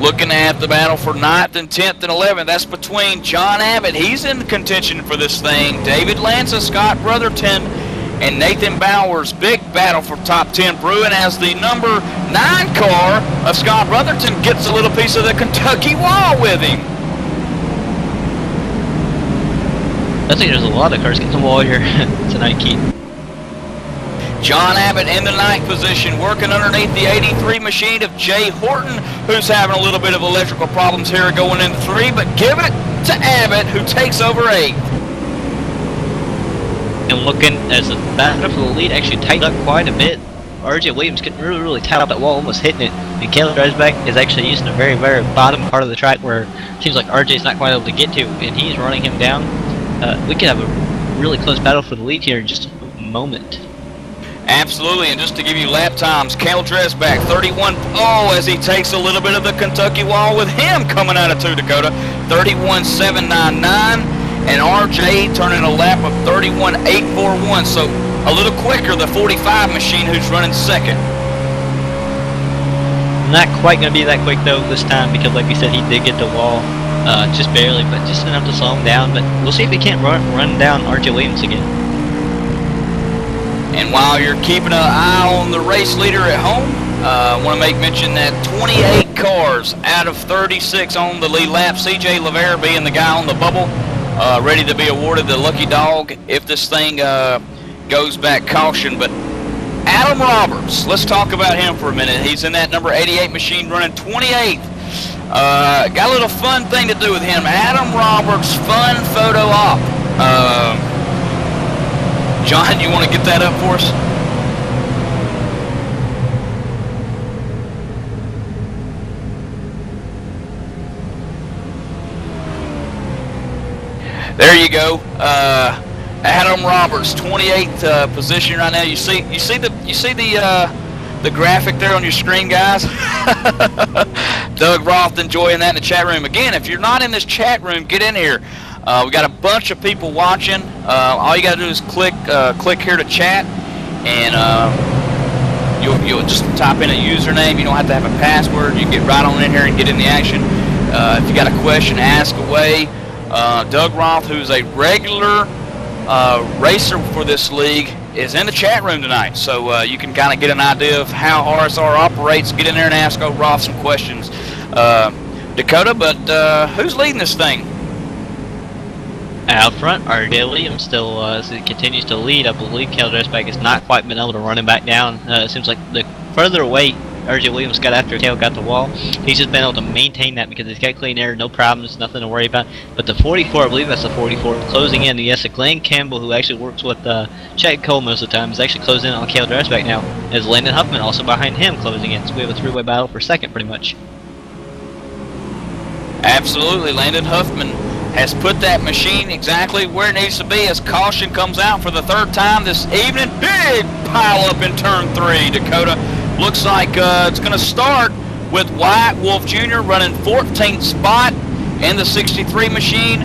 Looking at the battle for 9th and 10th and 11th, that's between John Abbott, he's in contention for this thing, David Lanza, Scott Brotherton, and Nathan Bowers. Big battle for top 10 brewing as the number 9 car of Scott Brotherton gets a little piece of the Kentucky wall with him. I think there's a lot of cars getting the wall here tonight, Keith. John Abbott in the 9th position, working underneath the 83 machine of Jay Horton, who's having a little bit of electrical problems here going into 3, but give it to Abbott, who takes over 8th. And looking as the battle for the lead actually tightened up quite a bit. R.J. Williams getting really tight up that wall, almost hitting it. And Caleb Dresbeck is actually using the very bottom part of the track where it seems like R.J.'s not quite able to get to, and he's running him down. We could have a really close battle for the lead here in just a moment. Absolutely, and just to give you lap times, Caleb Dresbeck, 31, as he takes a little bit of the Kentucky wall with him coming out of 2, Dakota, 31.799. And RJ turning a lap of 31.841, so a little quicker, the 45 machine who's running 2nd. Not quite going to be that quick though this time, because like we said, he did get the wall, just barely, but just enough to slow him down. But we'll see if he can't run down R.J. Williams again. And while you're keeping an eye on the race leader at home, I want to make mention that 28 cars out of 36 on the lead lap, CJ Lavere being the guy on the bubble, ready to be awarded the lucky dog if this thing goes back caution. But Adam Roberts, let's talk about him for a minute. He's in that number 88 machine running 28th. Got a little fun thing to do with him. Adam Roberts fun photo op. John, you want to get that up for us? There you go. Adam Roberts, 28th position right now. You see the graphic there on your screen, guys. Doug Roth enjoying that in the chat room. Again, if you're not in this chat room, get in here. We got a bunch of people watching. All you got to do is click here to chat, and you'll just type in a username. You don't have to have a password. You can get right on in here and get in the action. If you got a question, ask away. Doug Roth, who's a regular racer for this league, is in the chat room tonight, so you can kind of get an idea of how RSR operates. Get in there and ask old Roth some questions, Dakota. But who's leading this thing? Out front, R.J. Williams still continues to lead. I believe Cal Dressback has not quite been able to run him back down. It seems like the further away R.J. Williams got after Cal got the wall, he's just been able to maintain that because he's got clean air, no problems, nothing to worry about. But the 44, I believe that's the 44, closing in. Yes, Glenn Campbell, who actually works with Chad Cole most of the time, is actually closing in on Cal Dressback now, as Landon Huffman also behind him closing in. So we have a three-way battle for second, pretty much. Absolutely, Landon Huffman has put that machine exactly where it needs to be as caution comes out for the third time this evening. Big pile up in turn 3, Dakota. Looks like it's going to start with Wyatt Wolf Jr. running 14th spot in the 63 machine.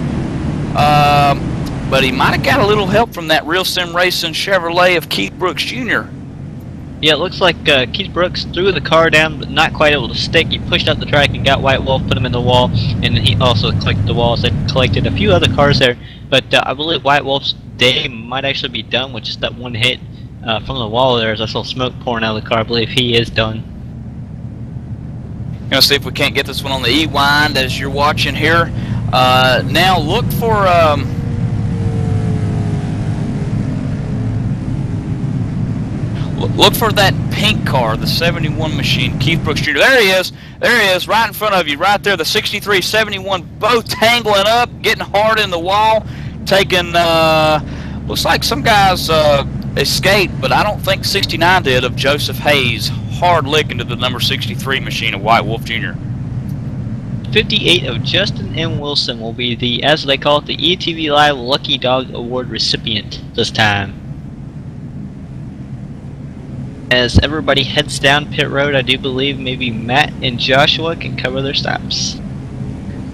But he might have got a little help from that Real Sim Racing Chevrolet of Keith Brooks Jr. Yeah, it looks like Keith Brooks threw the car down, but not quite able to stick. He pushed up the track and got Wyatt Wolf, put him in the wall, and then he also collected the wall. So collected a few other cars there, but I believe Wyatt Wolf's day might actually be done with just that one hit from the wall there. As I saw smoke pouring out of the car, I believe he is done. Gonna see if we can't get this one on the E-wind as you're watching here. Now look for look for that pink car, the 71 machine, Keith Brooks Jr. There he is. There he is, right in front of you, right there. The 63, 71, both tangling up, getting hard in the wall, taking. Looks like some guys escaped, but I don't think 69 did. Of Joseph Hayes, hard lick into the number 63 machine of White Wolf Jr. 58 of Justin M. Wilson will be the, as they call it, the ETV Live Lucky Dog Award recipient this time. As everybody heads down pit road, I do believe maybe Matt and Joshua can cover their stops.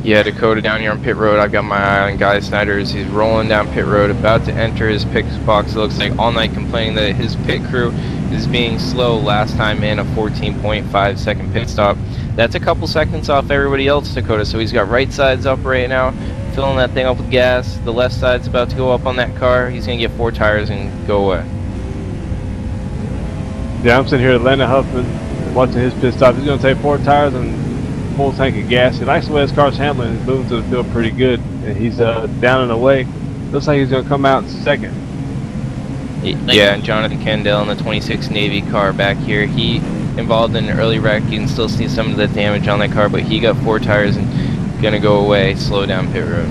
Yeah, Dakota down here on pit road. I've got my eye on Guy Snyder as he's rolling down pit road, about to enter his pit box. It looks like all night complaining that his pit crew is being slow. Last time in a 14.5 second pit stop. That's a couple seconds off everybody else, Dakota. So he's got right sides up right now, filling that thing up with gas. The left side's about to go up on that car. He's gonna get 4 tires and go away. Yeah, I'm sitting here at Landon Huffman watching his pit stop. He's going to take 4 tires and full tank of gas. He likes the way his car's handling. He's moving to the field pretty good. And he's down and away. Looks like he's going to come out second. Yeah, and Jonathan Kendall in the 26 Navy car back here. He involved in an early wreck. You can still see some of the damage on that car, but he got 4 tires and going to go away, slow down pit road.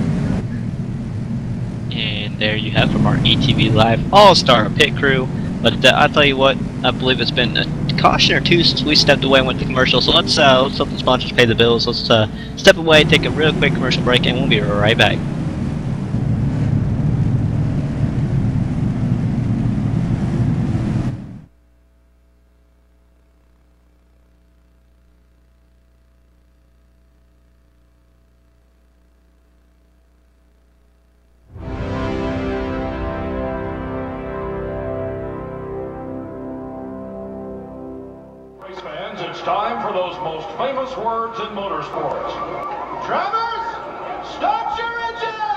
And there you have from our ETV Live All-Star pit crew. But I'll tell you what, I believe it's been a caution or two since we stepped away and went to commercial. So let's let the sponsors pay the bills. Let's step away, take a real quick commercial break, and we'll be right back. Fans, it's time for those most famous words in motorsports. Drivers, start your engines!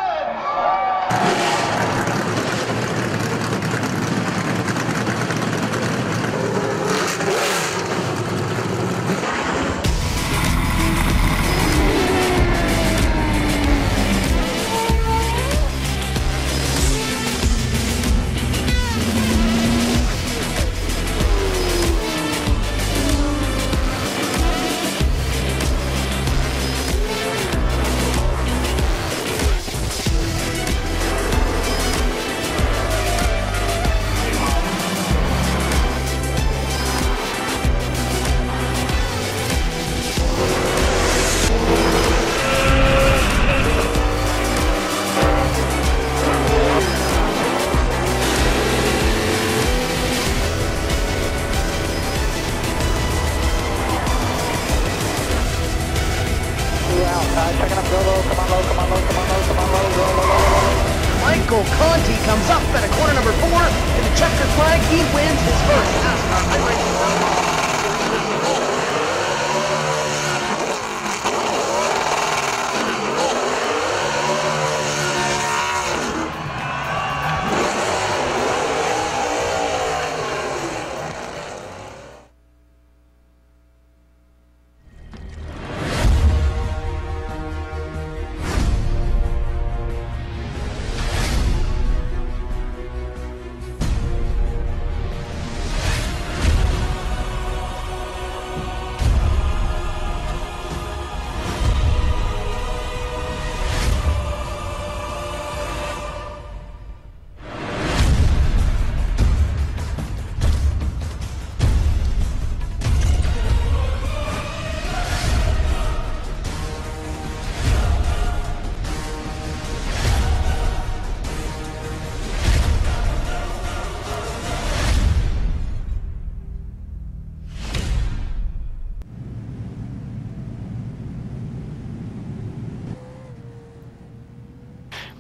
Michael Conti comes up at a corner number 4 in the checkered flag. He wins his first NASCAR iRacing.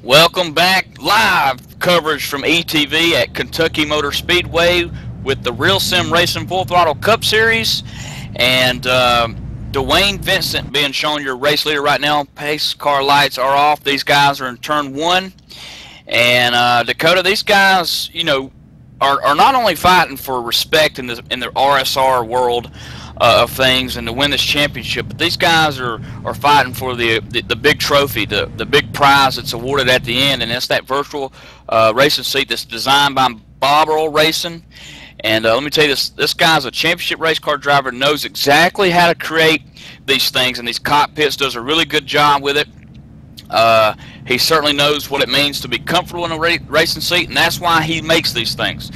Welcome back, live coverage from ETV at Kentucky Motor Speedway with the Real Sim Racing Full Throttle Cup Series, and Dwayne Vincent being shown your race leader right now. Pace car lights are off. These guys are in turn 1, and Dakota, these guys, you know, are not only fighting for respect in the RSR world, of things and to win this championship. But these guys are fighting for the big trophy, the big prize that's awarded at the end, and it's that virtual racing seat that's designed by Bob Earl Racing. And let me tell you, this guy's a championship race car driver, knows exactly how to create these things, and these cockpits, does a really good job with it. He certainly knows what it means to be comfortable in a racing seat, and that's why he makes these things.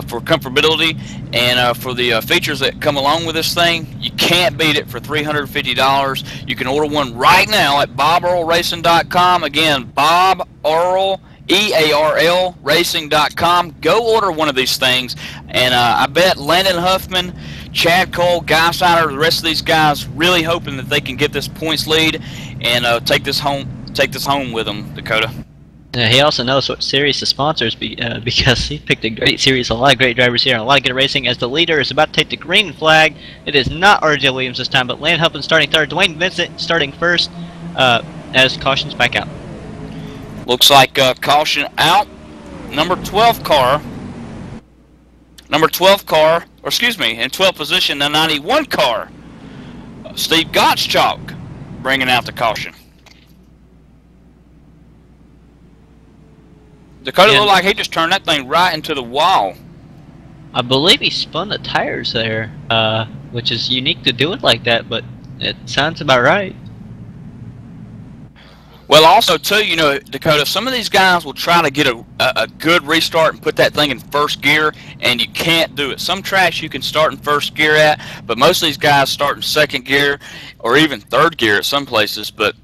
For comfortability and for the features that come along with this thing, you can't beat it for $350. You can order one right now at BobEarlRacing.com. Again, Bob Earl, EARL Racing.com. Go order one of these things, and I bet Landon Huffman, Chad Cole, Guy Steiner, the rest of these guys really hoping that they can get this points lead and take this home with them, Dakota. He also knows what series to sponsors because he picked a great series, a lot of great drivers here, and a lot of good racing. As the leader is about to take the green flag, it is not R.J. Williams this time, but Landon Huffman starting third, Dwayne Vincent starting first, as caution's back out. Looks like caution out. Number 12 car, or excuse me, in 12th position, the 91 car, Steve Gottschalk, bringing out the caution. Dakota looked like he just turned that thing right into the wall. I believe he spun the tires there, which is unique to do it like that, but it sounds about right. Well, also, too, you know, Dakota, some of these guys will try to get a good restart and put that thing in first gear, and you can't do it. Some tracks you can start in first gear at, but most of these guys start in second gear or even third gear at some places. But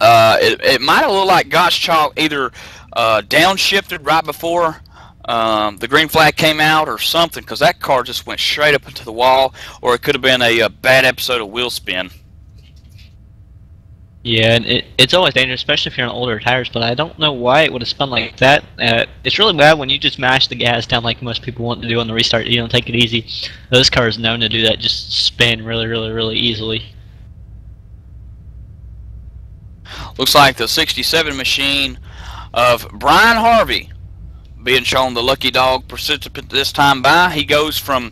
it might have looked like Gottschalk either downshifted right before the green flag came out or something, because that car just went straight up into the wall, or it could have been a bad episode of wheel spin. Yeah, and it's always dangerous, especially if you're on older tires, but I don't know why it would have spun like that. It's really bad when you just mash the gas down like most people want to do on the restart. You don't take it easy. Those cars known to do that, just spin really easily. Looks like the 67 machine of Brian Harvey being shown the lucky dog participant this time by. He goes from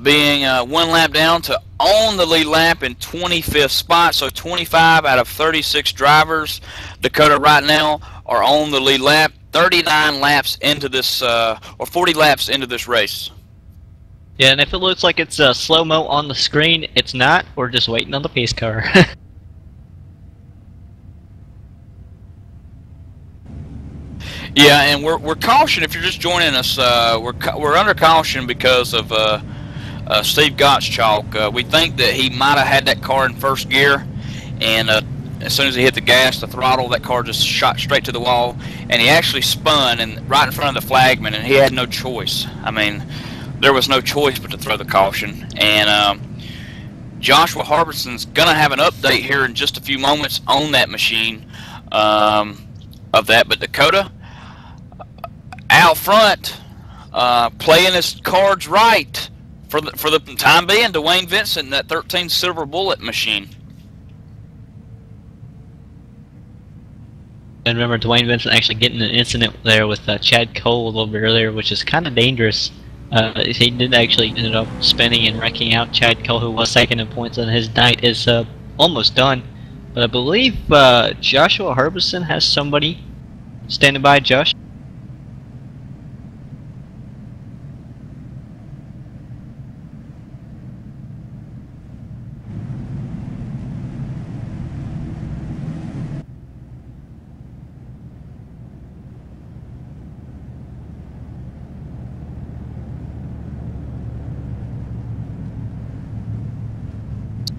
being one lap down to on the lead lap in 25th spot. So 25 out of 36 drivers, Dakota, right now are on the lead lap. 39 laps into this, or 40 laps into this race. Yeah, and if it looks like it's slow-mo on the screen, it's not. We're just waiting on the pace car. Yeah, and we're cautioned if you're just joining us. We're under caution because of Steve Gottschalk. We think that he might have had that car in first gear, and as soon as he hit the gas, the throttle, that car just shot straight to the wall, and he actually spun and right in front of the flagman, and he had no choice. I mean, there was no choice but to throw the caution. And Joshua Harbison's gonna have an update here in just a few moments on that machine of that. But Dakota, out front, playing his cards right for the time being, Dwayne Vincent in that 13 Silver Bullet machine. And remember, Dwayne Vincent actually getting an incident there with Chad Cole a little bit earlier, which is kind of dangerous. He did actually end up spinning and wrecking out Chad Cole, who was second in points, and his night is almost done. But I believe Joshua Harbison has somebody standing by. Josh?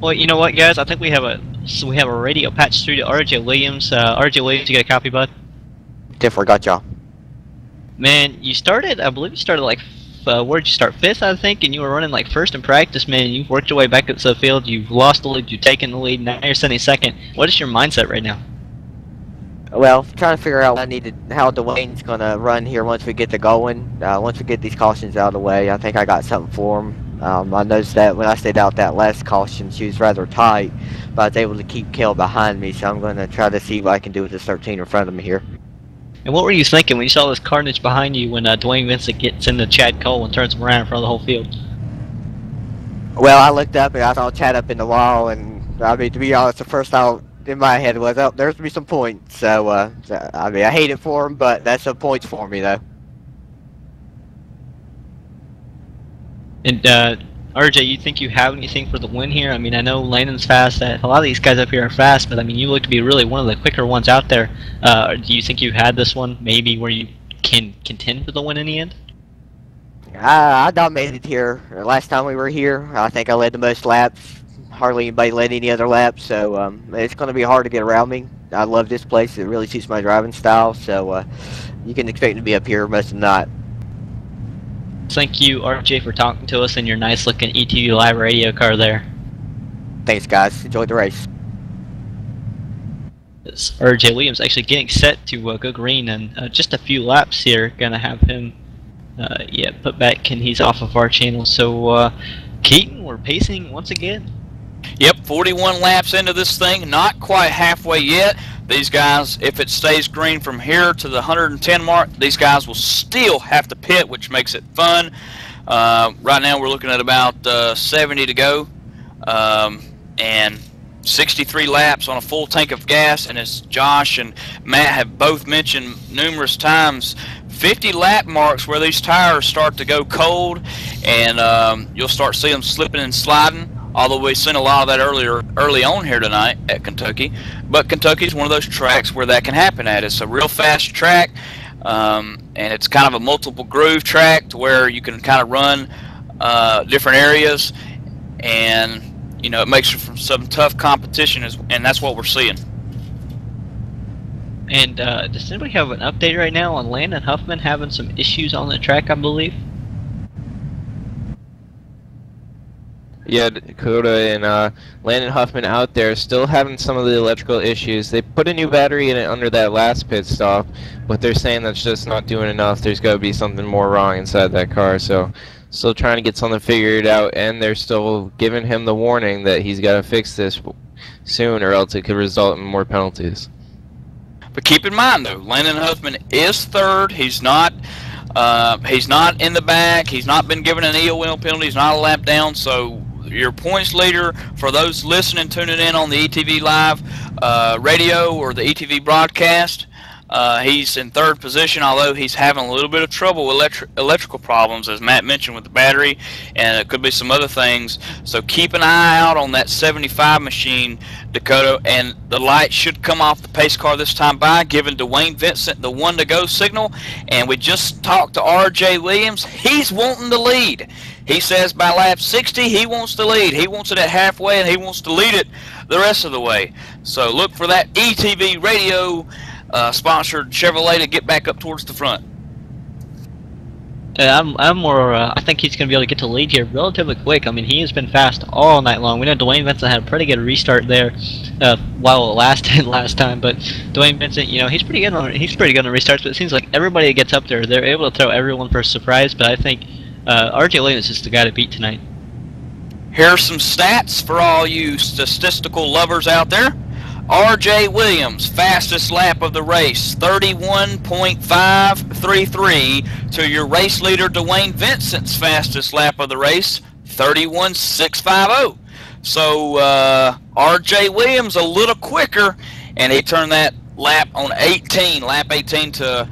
Well, you know what, guys? I think we have a radio patch through to R.J. Williams. R.J. Williams, you got a copy, bud? Definitely got y'all. Man, you started. I believe you started like. Where'd you start? Fifth, I think, and you were running like first in practice. Man, you worked your way back up to the field. You've lost the lead. You've taken the lead. Now you're sitting second. What is your mindset right now? Well, trying to figure out how Dwayne's gonna run here once we get to going. Once we get these cautions out of the way, I think I got something for him. I noticed that when I stayed out that last caution, she was rather tight, but I was able to keep Kel behind me, so I'm going to try to see what I can do with this 13 in front of me here. And what were you thinking when you saw this carnage behind you when Dwayne Vincent gets into Chad Cole and turns him around in front of the whole field? Well, I looked up and I saw Chad up in the wall, and I mean, to be honest, the first thought in my head was, oh, there's be some points. So, I mean, I hate it for him, but that's some points for me, though. And RJ, you think you have anything for the win here? I mean, I know Landon's fast. A lot of these guys up here are fast, but I mean, you look to be really one of the quicker ones out there. Do you think you had this one maybe where you can contend for the win in the end? I dominated here. Last time we were here, I think I led the most laps. Hardly anybody led any other laps, so it's going to be hard to get around me. I love this place. It really suits my driving style, so you can expect to be up here most of the night. Thank you, RJ, for talking to us in your nice-looking ETV Live radio car there. Thanks, guys. Enjoy the race. It's RJ Williams actually getting set to go green, and just a few laps here. Gonna have him, put back, and he's off of our channel. So, Keaton, we're pacing once again. Yep, 41 laps into this thing, not quite halfway yet. These guys, if it stays green from here to the 110 mark, these guys will still have to pit, which makes it fun. Right now we're looking at about 70 to go, and 63 laps on a full tank of gas, and as Josh and Matt have both mentioned numerous times, 50 lap marks where these tires start to go cold, and you'll start seeing them slipping and sliding. Although we've seen a lot of that early on here tonight at Kentucky, but Kentucky's one of those tracks where that can happen at. It's a real fast track, and it's kind of a multiple groove track to where you can kind of run different areas, and you know, it makes for some tough competition, and that's what we're seeing. And does anybody have an update right now on Landon Huffman having some issues on the track, I believe? Yeah, Dakota and Landon Huffman out there still having some of the electrical issues. They put a new battery in it under that last pit stop, but they're saying that's just not doing enough. There's got to be something more wrong inside that car. So still trying to get something figured out, and they're still giving him the warning that he's got to fix this soon or else it could result in more penalties. But keep in mind, though, Landon Huffman is third. He's not in the back. He's not been given an EOL penalty. He's not a lap down. So your points leader, for those listening, tuning in on the ETV Live radio or the ETV broadcast, he's in third position, although he's having a little bit of trouble with electrical problems, as Matt mentioned, with the battery, and it could be some other things. So keep an eye out on that 75 machine, Dakota, and the light should come off the pace car this time by, giving Dwayne Vincent the 1-to-go signal. And we just talked to RJ Williams. He's wanting the lead. He says by lap 60 he wants to lead. He wants it at halfway, and he wants to lead it the rest of the way. So look for that ETV radio sponsored Chevrolet to get back up towards the front. I'm more. I think he's going to be able to get to lead here relatively quick. I mean, he has been fast all night long. We know Dwayne Vincent had a pretty good restart there, while it lasted last time. But Dwayne Vincent, you know, he's pretty good on restarts. But it seems like everybody that gets up there, they're able to throw everyone for a surprise. But I think RJ Williams is the guy to beat tonight. Here's some stats for all you statistical lovers out there. RJ Williams, fastest lap of the race, 31.533, to your race leader Dwayne Vincent's fastest lap of the race, 31.650. So RJ Williams a little quicker, and he turned that lap on lap 18 to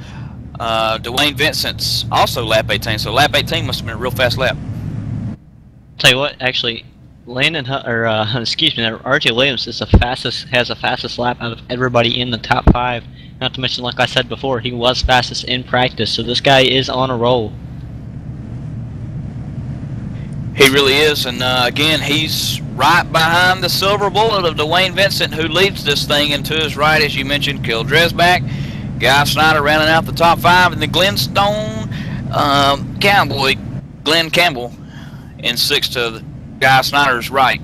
Dwayne Vincent's also lap 18. So lap 18 must have been a real fast lap. Tell you what, actually, RJ Williams has the fastest lap out of everybody in the top 5. Not to mention, like I said before, he was fastest in practice, so this guy is on a roll. He really is, and again, he's right behind the silver bullet of Dwayne Vincent, who leads this thing. And to his right, as you mentioned, Kyle Dresbach, Guy Snyder rounding out the top 5, and the Glenstone Cowboy, Glenn Campbell, in 6th to the Guy Snyder's right.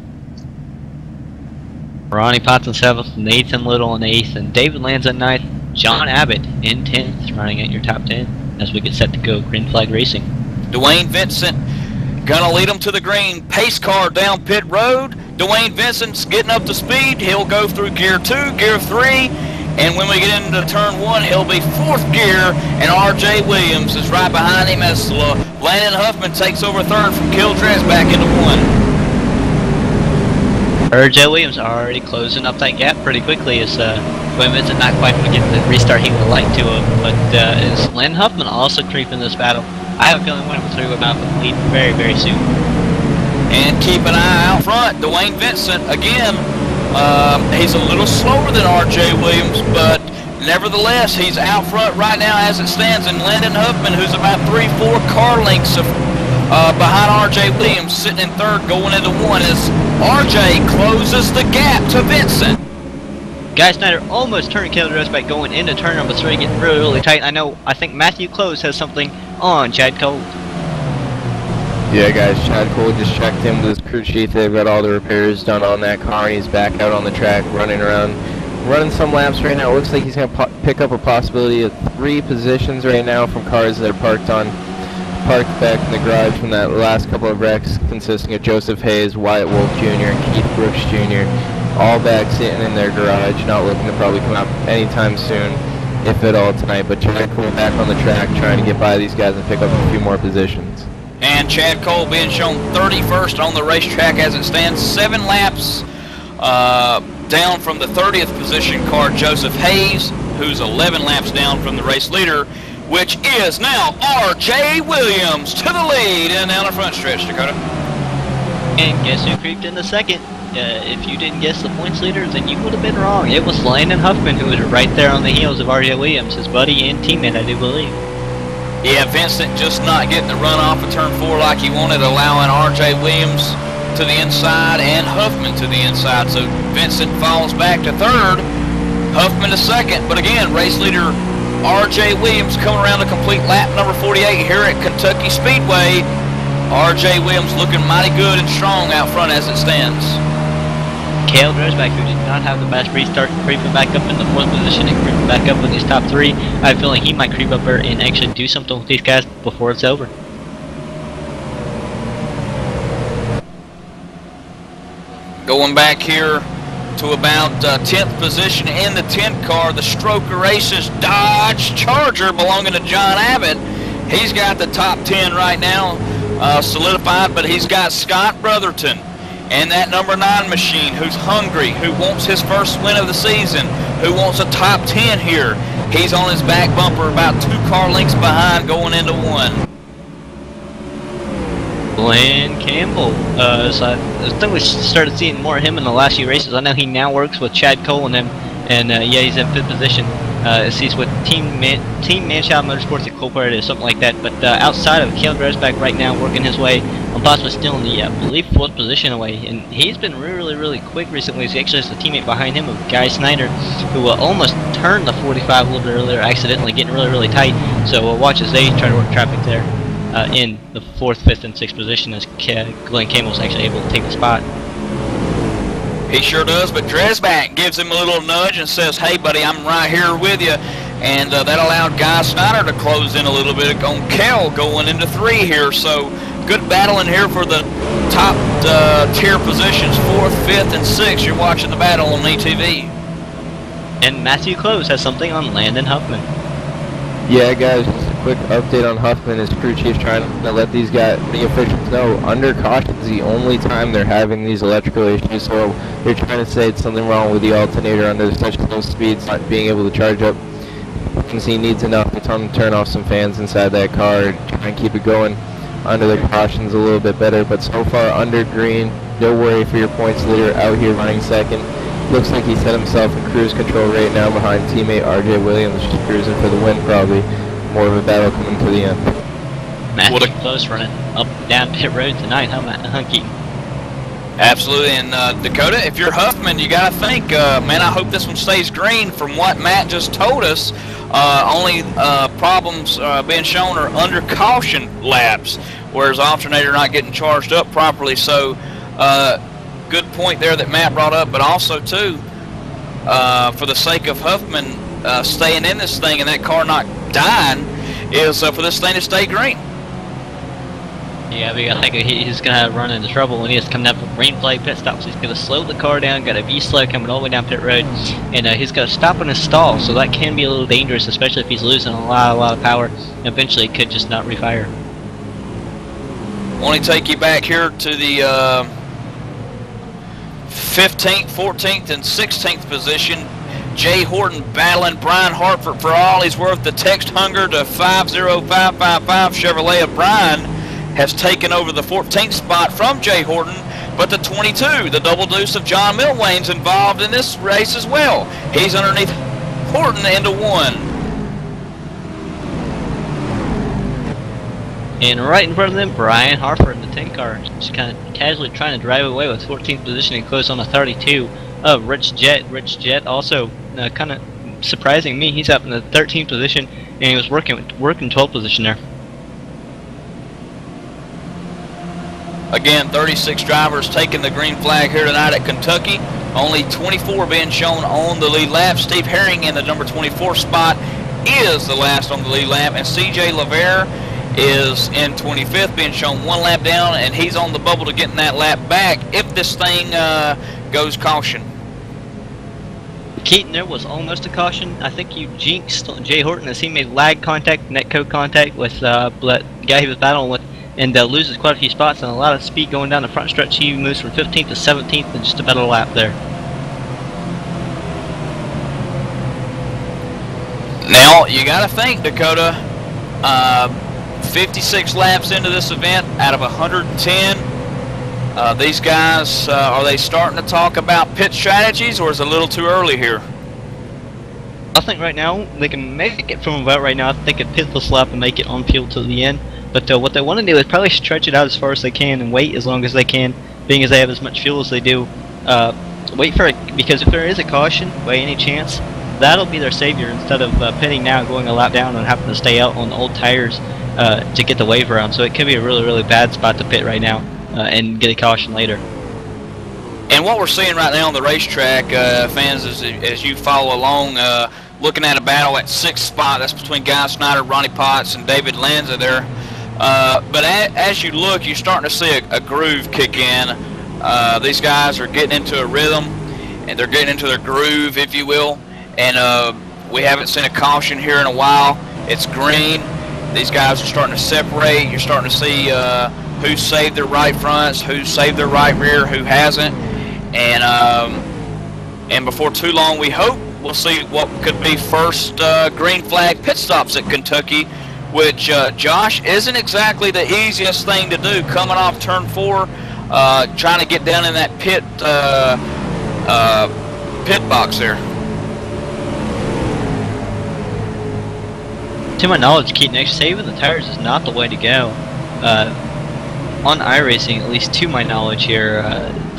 Ronnie Potts in 7th, Nathan Little in 8th, and David Lands at 9th. John Abbott in 10th, running at your top 10 as we get set to go green flag racing. Dwayne Vincent gonna lead them to the green. Pace car down pit road. Dwayne Vincent's getting up to speed. He'll go through gear 2, gear 3, and when we get into turn 1, he'll be 4th gear, and RJ Williams is right behind him as Landon Huffman takes over 3rd from Kyle Dresbach into 1. Joe Williams already closing up that gap pretty quickly as Williams is not quite going to get the restart he would like to have, but is Lynn Huffman also creeping this battle? I have a feeling one of the three will mount the lead very, very soon. And keep an eye out front. Dwayne Vincent, again, he's a little slower than R.J. Williams, but nevertheless, he's out front right now as it stands. And Landon Huffman, who's about 3-4 car lengths behind R.J. Williams, sitting in third going into one as R.J. closes the gap to Vincent. Guy Snyder almost turned Caleb Rosback going into turn number 3, getting really, really tight. I think Matthew Close has something on Chad Cole. Yeah, guys, Chad Cole just checked in with his crew chief. They've got all the repairs done on that car, and he's back out on the track running around, running some laps right now. It looks like he's going to pick up a possibility of 3 positions right now from cars that are parked back in the garage from that last couple of wrecks, consisting of Joseph Hayes, Wyatt Wolf Jr., and Keith Brooks Jr., all back sitting in their garage, not looking to probably come out anytime soon, if at all, tonight. But Chad Cole back on the track, trying to get by these guys and pick up a few more positions. And Chad Cole being shown 31st on the racetrack as it stands, 7 laps down from the 30th position car, Joseph Hayes, who's 11 laps down from the race leader, which is now R.J. Williams to the lead and down the front stretch, Dakota. And guess who creeped in the second? If you didn't guess the points leader, then you would have been wrong. It was Landon Huffman, who was right there on the heels of R.J. Williams, his buddy and teammate, I do believe. Yeah, Vincent just not getting the run off of turn 4 like he wanted, allowing R.J. Williams to the inside and Huffman to the inside. So Vincent falls back to third, Huffman to second. But again, race leader R.J. Williams coming around to complete lap number 48 here at Kentucky Speedway. R.J. Williams looking mighty good and strong out front as it stands. Caleb Rosback, who did not have the best restart, creeping back up in the 4th position and creeping back up with these top 3. I have a feeling he might creep up there and actually do something with these guys before it's over. Going back here to about 10th position in the 10th car, the Stroker Races Dodge Charger belonging to John Abbott. He's got the top 10 right now solidified, but he's got Scott Brotherton and that number 9 machine who's hungry, who wants his first win of the season, who wants a top 10 here. He's on his back bumper about 2 car lengths behind going into 1. Glenn Campbell, so I think we started seeing more of him in the last few races. I know he now works with Chad Cole and them, and yeah, he's in 5th position. He's with Team Manchild Motorsports at Cole Parade or something like that. But outside of Caleb Rosback right now working his way, I'm possibly still in the, I believe, 4th position away. And he's been really, really quick recently. He actually has a teammate behind him, of Guy Snyder, who almost turned the 45 a little bit earlier, accidentally getting really, really tight. So we'll watch as they try to work traffic there in the 4th, 5th, and 6th position as Glenn Campbell's actually able to take the spot. He sure does, but Dresbach gives him a little nudge and says, hey buddy, I'm right here with you. And that allowed Guy Snyder to close in a little bit on Kell going into 3 here. So good battle in here for the top tier positions, 4th, 5th, and 6th. You're watching the battle on ETV. And Matthew Close has something on Landon Huffman. Yeah, guys, just a quick update on Huffman. His crew chief trying to let the officials know under caution is the only time they're having these electrical issues. So they're trying to say it's something wrong with the alternator under such low speeds, not being able to charge up. Since he needs enough to turn off some fans inside that car, try and keep it going under the cautions a little bit better. But so far under green, no worry for your points leader out here running second. Looks like he's set himself in cruise control right now behind teammate R.J. Williams, just cruising for the win probably. More of a battle coming to the end. Matthew Close running up and down pit road tonight, huh, Hunky? Absolutely, and Dakota, if you're Huffman, you got to think, man, I hope this one stays green. From what Matt just told us, only problems being shown are under caution laps, whereas alternator not getting charged up properly. So, good point there that Matt brought up, but also too, for the sake of Huffman staying in this thing and that car not dying, is for this thing to stay green. Yeah, but I think he's gonna run into trouble when he has to come down from green flag pit stops. He's gonna slow the car down, got a V-slow coming all the way down pit road, and he's gonna stop in his stall, so that can be a little dangerous, especially if he's losing a lot of power. Eventually, it could just not refire. Want to take you back here to the 15th, 14th, and 16th position. Jay Horton battling Brian Hartford for all he's worth. The text hunger to 50555 Chevrolet of Brian has taken over the 14th spot from Jay Horton, but the 22, the double deuce of John Milwane's involved in this race as well. He's underneath Horton into 1. And right in front of them, Brian Hartford in the 10 car, just kind of casually trying to drive away with 14th position and close on a 32 of Rich Jet. Rich Jet also kind of surprising me. He's up in the 13th position, and he was working 12th position there. Again, 36 drivers taking the green flag here tonight at Kentucky. Only 24 being shown on the lead lap. Steve Herring in the number 24 spot is the last on the lead lap, and CJ LaVere is in 25th, being shown 1 lap down, and he's on the bubble to getting that lap back if this thing goes caution. Keaton, there was almost a caution. I think you jinxed Jay Horton as he made lag contact, netcode contact with the guy he was battling with, and loses quite a few spots and a lot of speed going down the front stretch. He moves from 15th to 17th in just about a lap there. Now, you got to think, Dakota, 56 laps into this event out of 110. These guys, are they starting to talk about pit strategies, or is it a little too early here? I think right now they can make it from about right now. I think they could pit this lap and make it on field to the end. But what they want to do is probably stretch it out as far as they can and wait as long as they can, being as they have as much fuel as they do. Wait for it, because if there is a caution by any chance, that'll be their savior instead of pitting now, going a lap down, and having to stay out on old tires to get the wave around. So it could be a really, really bad spot to pit right now and get a caution later. And what we're seeing right now on the racetrack, fans, as you follow along, looking at a battle at 6th spot. That's between Guy Snyder, Ronnie Potts, and David Lanza there. But as you look, you're starting to see a groove kick in. These guys are getting into a rhythm, and they're getting into their groove, if you will. And we haven't seen a caution here in a while. It's green. These guys are starting to separate. You're starting to see who saved their right fronts, who saved their right rear, who hasn't. And before too long, we hope we'll see what could be first green flag pit stops at Kentucky, which, Josh, isn't exactly the easiest thing to do, coming off turn 4, trying to get down in that pit box there. To my knowledge, Keaton, actually saving the tires is not the way to go. On iRacing, at least to my knowledge here,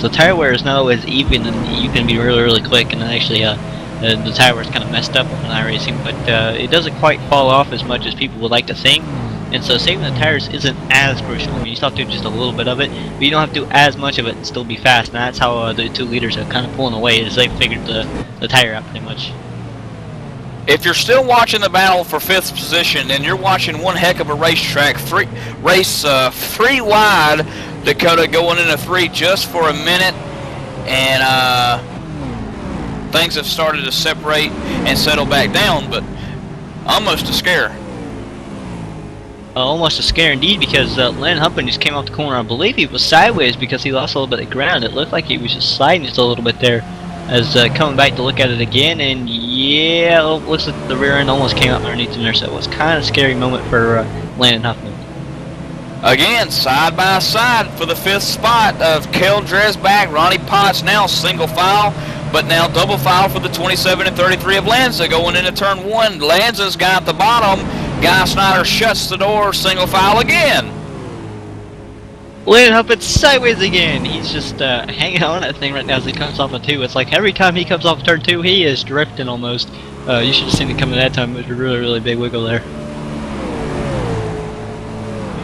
the tire wear is not always even, and you can be really, really quick, and then actually the tire wear is kind of messed up on iRacing, but it doesn't quite fall off as much as people would like to think, and so saving the tires isn't as crucial. I mean, you still have to do just a little bit of it, but you don't have to do as much of it and still be fast, and that's how the two leaders are kind of pulling away, as they figured the tire out pretty much. If you're still watching the battle for 5th position, then you're watching one heck of a racetrack. Race 3 wide, Dakota going into 3 just for a minute, and things have started to separate and settle back down, but almost a scare. Almost a scare indeed, because Landon Huffman just came off the corner. I believe he was sideways because he lost a little bit of ground. It looked like he was just sliding just a little bit there. As coming back to look at it again, and yeah, it looks like the rear end almost came up underneath him there, so it was kind of a scary moment for Landon Huffman. Again, side by side for the 5th spot of Kel Dresbach, Ronnie Potts now single file, but now double file for the 27 and 33 of Lanza going into turn 1. Lanza's got the bottom. Guy Snyder shuts the door, single file again. Landon Huffman sideways again. He's just hanging on that thing right now as he comes off of 2. It's like every time he comes off turn 2, he is drifting almost. You should have seen it coming that time. It was a really, really big wiggle there.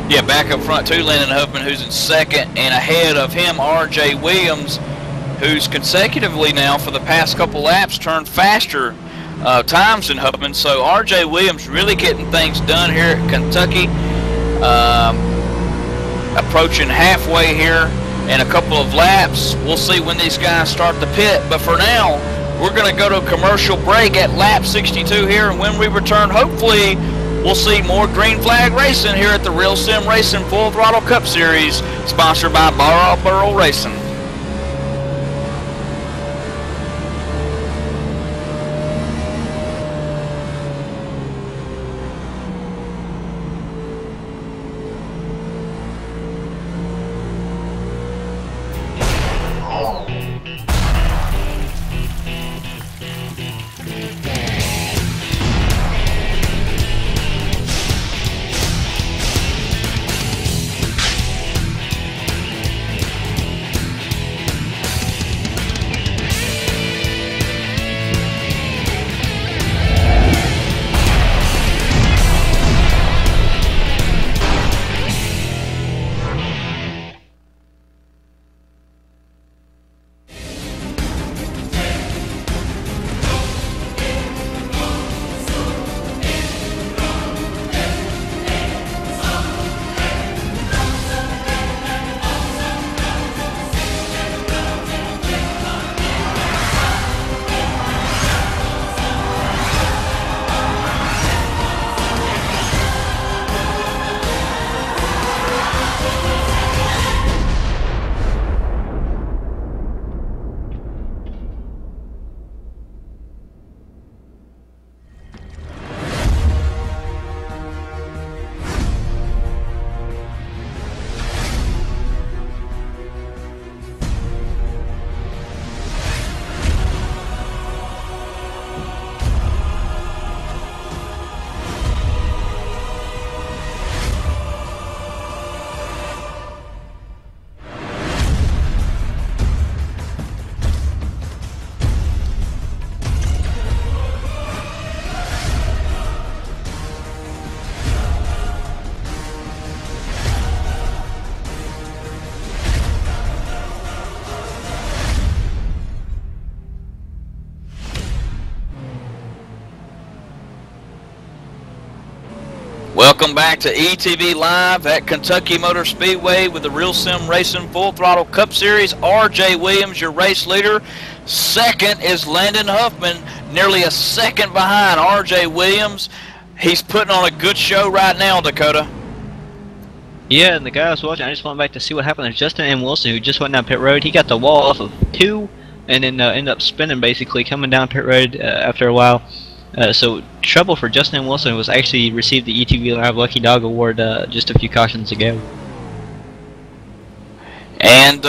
Yeah, back up front too, Landon Huffman, who's in 2nd, and ahead of him, R.J. Williams, who's consecutively now for the past couple laps turned faster times than Huffman. So R.J. Williams really getting things done here at Kentucky. Approaching halfway here in a couple of laps. We'll see when these guys start the pit, but for now we're going to go to a commercial break at lap 62 here, and when we return, hopefully we'll see more green flag racing here at the Real Sim Racing Full Throttle Cup Series, sponsored by Marlboro Racing. Welcome back to ETV Live at Kentucky Motor Speedway with the Real Sim Racing Full Throttle Cup Series. R.J. Williams, your race leader. Second is Landon Huffman, nearly a second behind R.J. Williams. He's putting on a good show right now, Dakota. Yeah, and the guy I was watching, I just went back to see what happened. There's Justin M. Wilson, who just went down pit road. He got the wall off of 2 and then ended up spinning, basically, coming down pit road after a while. So trouble for Justin M. Wilson, was actually received the ETV Live Lucky Dog Award just a few cautions ago. And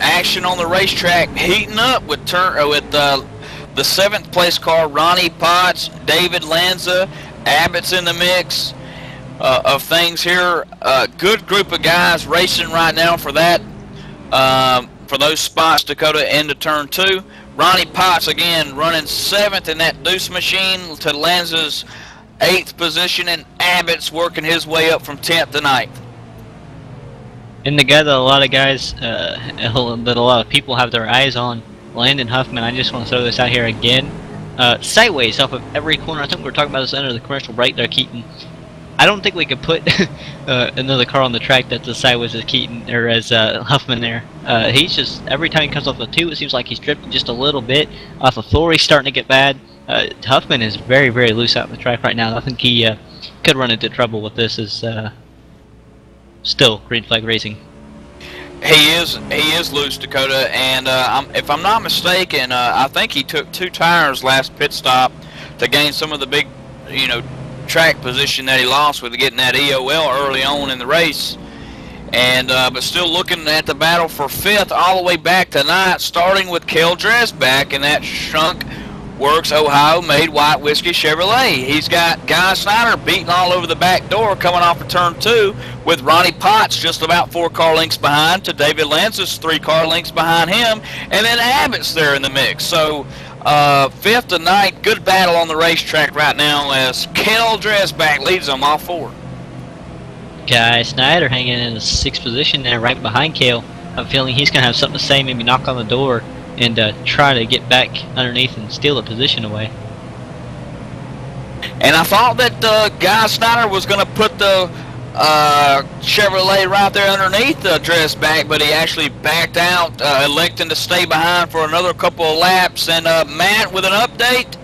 action on the racetrack heating up with the 7th place car, Ronnie Potts, David Lanza, Abbott's in the mix of things here. Good group of guys racing right now for that, for those spots, Dakota, into turn 2. Ronnie Potts again running 7th in that deuce machine to Lanza's 8th position, and Abbott's working his way up from 10th to 9th. And the guy that a lot of guys, that a lot of people have their eyes on, Landon Huffman. I just want to throw this out here again. Sideways off of every corner. I think we were talking about this under the commercial break there, Keaton. I don't think we could put another car on the track that's as sideways as Keaton or as Huffman there. He's just, every time he comes off the 2, it seems like he's drifting just a little bit. Off the floor, he's starting to get bad. Huffman is very, very loose out on the track right now. I think he could run into trouble with this. Is still green flag racing. He is loose, Dakota, and if I'm not mistaken, I think he took 2 tires last pit stop to gain some of the big, track position that he lost with getting that EOL early on in the race. And but still looking at the battle for 5th all the way back to 9th, starting with Kel Dresbach in that Shunk Works Ohio Made White Whiskey Chevrolet. He's got Guy Snyder beating all over the back door coming off of turn 2, with Ronnie Potts just about 4 car lengths behind to David Lance's 3 car lengths behind him, and then Abbott's there in the mix. So 5th to 9th, good battle on the racetrack right now as Kel Dresbach leads them all 4. Guy Snyder hanging in the 6th position there right behind Kel. I'm feeling he's going to have something to say, maybe knock on the door and try to get back underneath and steal the position away. And I thought that Guy Snyder was going to put the Chevrolet right there underneath the Dresbach, but he actually backed out, electing to stay behind for another couple of laps. And Matt with an update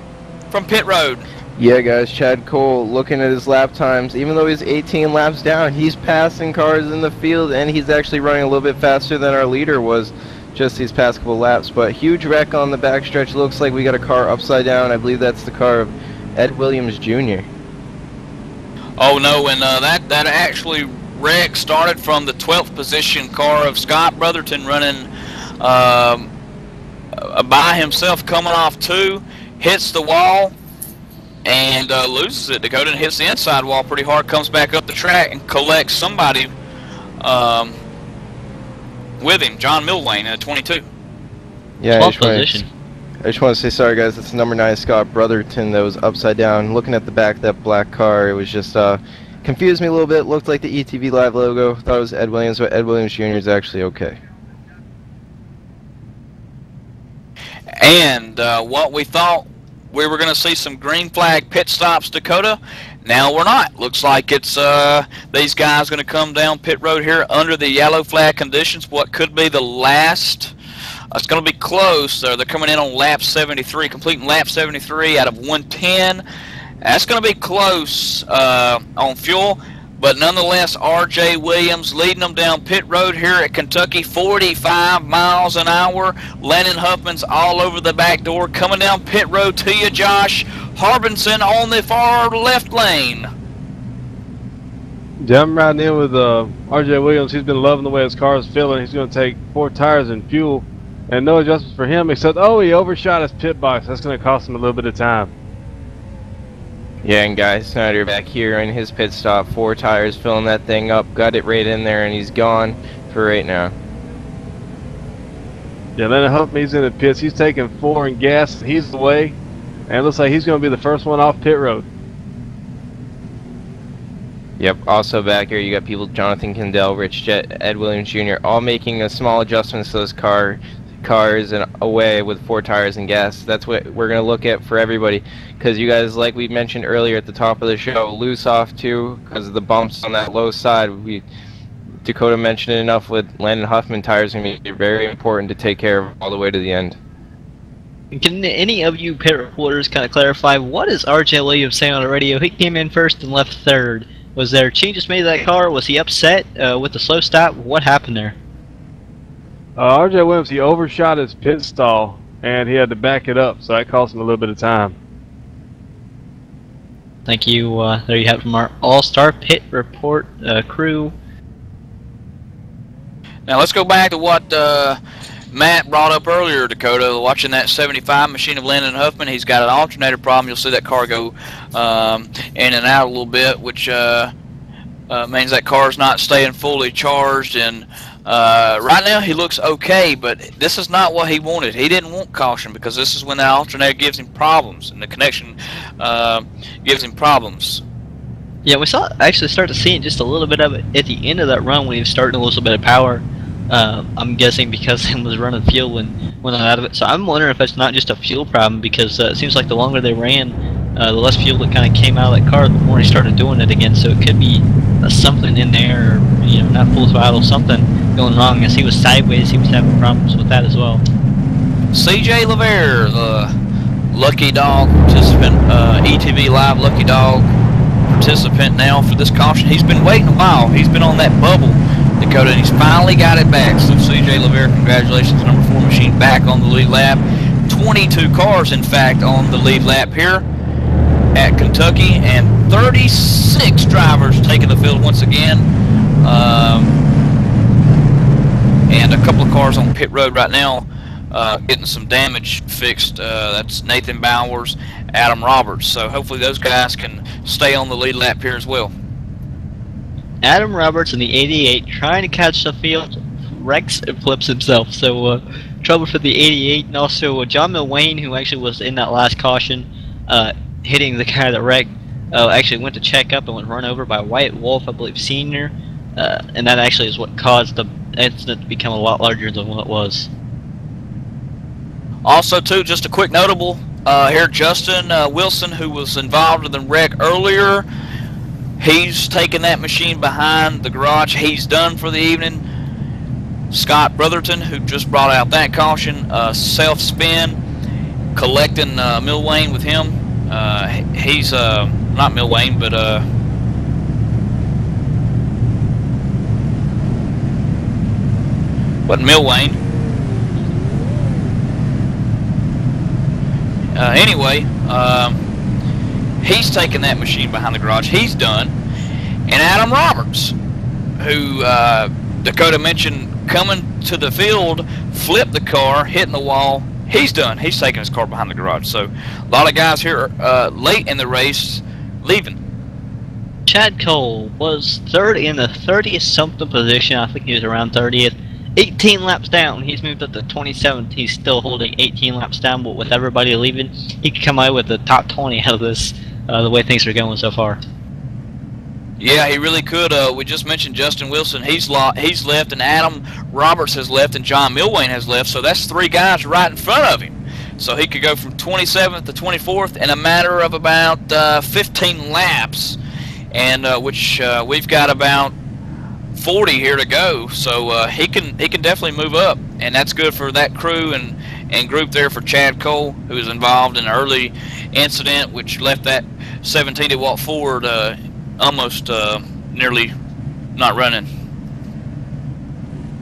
from pit road. Yeah, guys, Chad Cole looking at his lap times. Even though he's 18 laps down, he's passing cars in the field, and he's actually running a little bit faster than our leader was just these past couple laps. But huge wreck on the backstretch. Looks like we got a car upside down. I believe that's the car of Ed Williams Jr. Oh no, and that actually wreck started from the 12th position car of Scott Brotherton running by himself, coming off 2, hits the wall and loses it. Dakota, and hits the inside wall pretty hard, comes back up the track and collects somebody with him, John Millwane at 22. Yeah, 12th position. I just want to say sorry, guys. It's number 9 Scott Brotherton that was upside down. Looking at the back of that black car, it was just confused me a little bit. Looked like the ETV Live logo. Thought it was Ed Williams, but Ed Williams Jr. is actually okay. And what we thought we were going to see some green flag pit stops, Dakota. Now we're not. Looks like it's these guys going to come down pit road here under the yellow flag conditions. What could be the last? It's going to be close. They're coming in on lap 73, completing lap 73 out of 110. That's going to be close on fuel, but nonetheless, R.J. Williams leading them down pit road here at Kentucky, 45 miles an hour. Landon Huffman's all over the back door, coming down pit road to you, Josh. Harbinson on the far left lane. Yeah, I'm riding in with R.J. Williams. He's been loving the way his car is feeling. He's going to take 4 tires and fuel, and no adjustments for him except, oh, he overshot his pit box. That's going to cost him a little bit of time. Yeah, and Guy Snyder back here in his pit stop, 4 tires, filling that thing up, got it right in there, and he's gone for right now. Yeah, Landon Huffman, he's in the pits. He's taking 4 in gas. He's the way, and it looks like he's going to be the first one off pit road. Yep, also back here you got people, Jonathan Kendall, Rich Jet, Ed Williams Jr., all making a small adjustments to this car cars and away with 4 tires and gas. That's what we're going to look at for everybody, because you guys, like we mentioned earlier at the top of the show, loose off too because of the bumps on that low side. Dakota mentioned it enough with Landon Huffman tires going to be very important to take care of all the way to the end. Can any of you pit reporters kind of clarify what is RJ Williams saying on the radio? He came in first and left third. Was there changes made to that car? Was he upset with the slow stop? What happened there? RJ Williams, he overshot his pit stall and he had to back it up, so that cost him a little bit of time. Thank you. There you have it from our All-Star Pit Report crew. Now let's go back to what Matt brought up earlier, Dakota. Watching that 75 machine of Landon Huffman, he's got an alternator problem. You'll see that car go in and out a little bit, which means that car's not staying fully charged. And right now he looks okay, but this is not what he wanted. He didn't want caution because this is when the alternator gives him problems and the connection gives him problems. Yeah, we actually start to see just a little bit of it at the end of that run when he was starting to lose a bit of power. I'm guessing because he was running fuel when out of it. So I'm wondering if it's not just a fuel problem, because it seems like the longer they ran, the less fuel that kind of came out of that car, the more he started doing it again. So it could be something in there, or, you know, not full throttle, something going wrong. As he was sideways, he was having problems with that as well. CJ LeVere, the Lucky Dog participant, ETV Live Lucky Dog participant now for this caution. He's been waiting a while. He's been on that bubble, Dakota, and he's finally got it back. So CJ LeVere, congratulations, number 4 machine back on the lead lap. 22 cars, in fact, on the lead lap here at Kentucky, and 36 drivers taking the field once again. And a couple of cars on pit road right now getting some damage fixed. That's Nathan Bowers, Adam Roberts. So hopefully those guys can stay on the lead lap here as well. Adam Roberts in the 88 trying to catch the field, wrecks and flips himself. So trouble for the 88, and also John Milwain, who actually was in that last caution, hitting the guy that wrecked. Actually went to check up and was run over by Wyatt Wolf, I believe, Sr. And that actually is what caused the incident to become a lot larger than what it was. Also, too, just a quick notable here, Justin Wilson, who was involved in the wreck earlier, he's taking that machine behind the garage. He's done for the evening. Scott Brotherton, who just brought out that caution, self-spin, collecting Milwain with him. He's not Milwain, but Milwain. Anyway, he's taking that machine behind the garage. He's done. And Adam Roberts, who Dakota mentioned coming to the field, flipped the car, hitting the wall. He's done. He's taking his car behind the garage. So a lot of guys here late in the race leaving. Chad Cole was third in the 30th-something position. I think he was around 30th. 18 laps down. He's moved up to 27th. He's still holding 18 laps down, but with everybody leaving, he could come out with the top 20 out of this, the way things are going so far. Yeah, he really could. We just mentioned Justin Wilson. He's left, and Adam Roberts has left, and John Milwain has left. So that's 3 guys right in front of him. So he could go from 27th to 24th in a matter of about 15 laps, and which we've got about 40 here to go. So he can definitely move up, and that's good for that crew and group there for Chad Cole, who was involved in an early incident which left that 17 to walk forward almost nearly not running.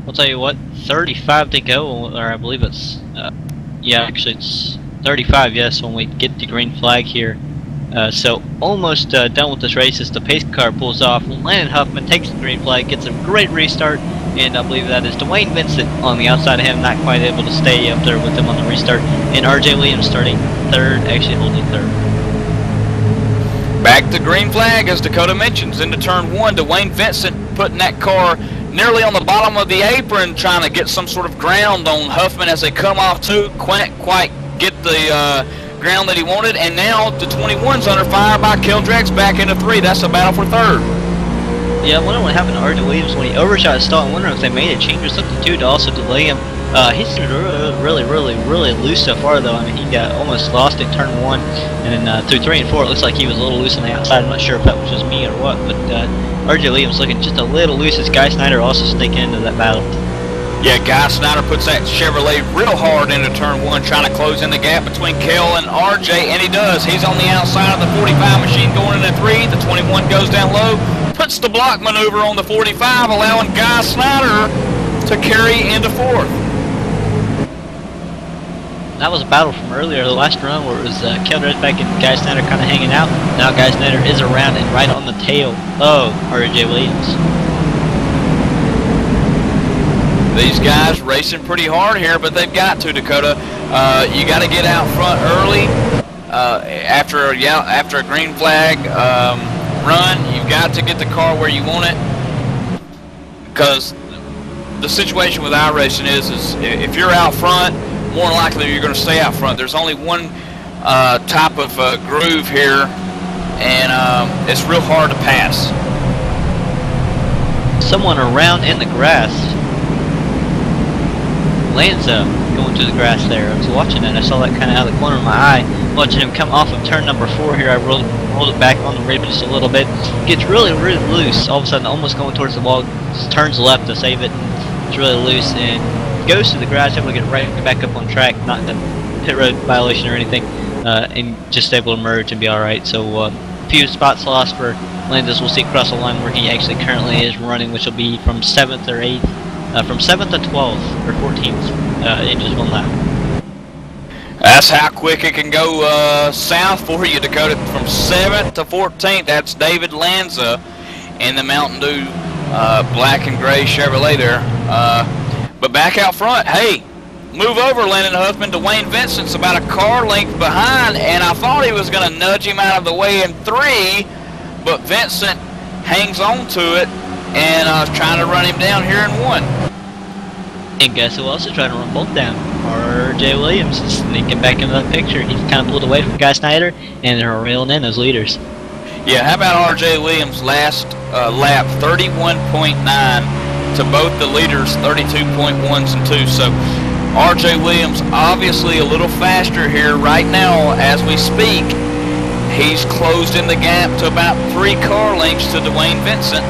I'll tell you what, 35 to go, or I believe it's yeah, actually it's 35, yes, when we get the green flag here. So almost done with this race as the pace car pulls off. Landon Huffman takes the green flag, gets a great restart, and I believe that is Dwayne Vincent on the outside of him, not quite able to stay up there with him on the restart. And RJ Williams starting third, actually holding third. Back to green flag, as Dakota mentions, into turn 1. Dwayne Vincent putting that car nearly on the bottom of the apron, trying to get some sort of ground on Huffman as they come off too. Can't quite get the ground that he wanted, and now the 21's under fire by Keldrex back into 3. That's a battle for third. Yeah, I wonder what happened to RJ Williams when he overshot his stall. I wonder if they made a change or something too to also delay him. He's really loose so far, though. I mean, he got almost lost in turn 1, and then through 3 and 4, it looks like he was a little loose on the outside. I'm not sure if that was just me or what, but RJ Williams looking just a little loose as Guy Snyder also sneaking into that battle. Yeah, Guy Snyder puts that Chevrolet real hard into turn 1, trying to close in the gap between Kel and RJ, and he does. He's on the outside of the 45 machine going into 3. The 21 goes down low, puts the block maneuver on the 45, allowing Guy Snyder to carry into 4th. That was a battle from earlier, the last run, where it was Kel Redback and Guy Snyder kind of hanging out. Now Guy Snyder is around and right on the tail of RJ Williams. These guys racing pretty hard here, but they've got to, Dakota. You got to get out front early after a green flag run. You've got to get the car where you want it, because the situation with iRacing is if you're out front, more likely you're going to stay out front. There's only one type of groove here, and it's real hard to pass. Someone around in the grass. Lanza going to the grass there. I was watching that. I saw that kind of out of the corner of my eye. Watching him come off of turn number 4 here. I rolled it back on the rib just a little bit. Gets really loose. All of a sudden, almost going towards the wall. Turns left to save it. It's really loose and goes to the grass. Able to get right back up on track. Not a pit road violation or anything. And just able to merge and be all right. So a few spots lost for Landis. We'll see across the line where he actually currently is running, which will be from 7th or 8th. From 7th to 12th, or 14th, in just 1 lap. That's how quick it can go south for you, Dakota. From 7th to 14th, that's David Lanza in the Mountain Dew black and gray Chevrolet there. But back out front, hey, move over, Landon Huffman. Dwayne Vincent's about a car length behind, and I thought he was going to nudge him out of the way in 3, but Vincent hangs on to it, and I was trying to run him down here in 1. And guess who else is trying to run both down? RJ Williams is sneaking back into that picture. He's kind of pulled away from Guy Snyder, and they're reeling in those leaders. Yeah, how about RJ Williams' last lap, 31.9 to both the leaders, 32.1s and 2s. So RJ Williams obviously a little faster here right now as we speak. He's closed in the gap to about 3 car lengths to Dwayne Vincent.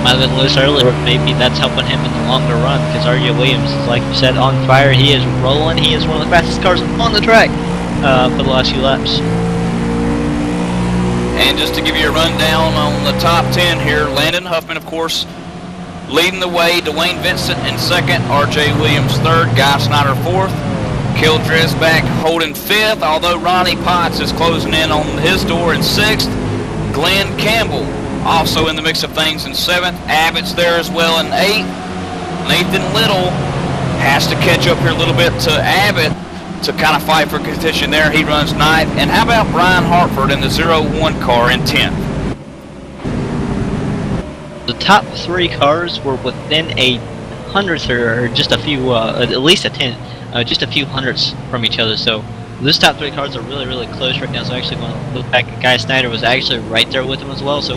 Might have been loose earlier, maybe that's helping him in the longer run, because RJ Williams is, like you said, on fire. He is rolling. He is one of the fastest cars on the track for the last few laps. And just to give you a rundown on the top 10 here, Landon Huffman, of course, leading the way. Dwayne Vincent in 2nd, RJ Williams 3rd, Guy Snyder 4th, Kel Dresbach holding 5th, although Ronnie Potts is closing in on his door in 6th. Glenn Campbell also in the mix of things in 7th. Abbott's there as well in 8th. Nathan Little has to catch up here a little bit to Abbott to kind of fight for contention there. He runs 9th. And how about Brian Hartford in the 01 car in 10th? The top 3 cars were within a hundredth or just a few, at least a 10, just a few hundredths from each other. So those top 3 cars are really close right now. So actually going to look back at Guy Snyder was actually right there with him as well. So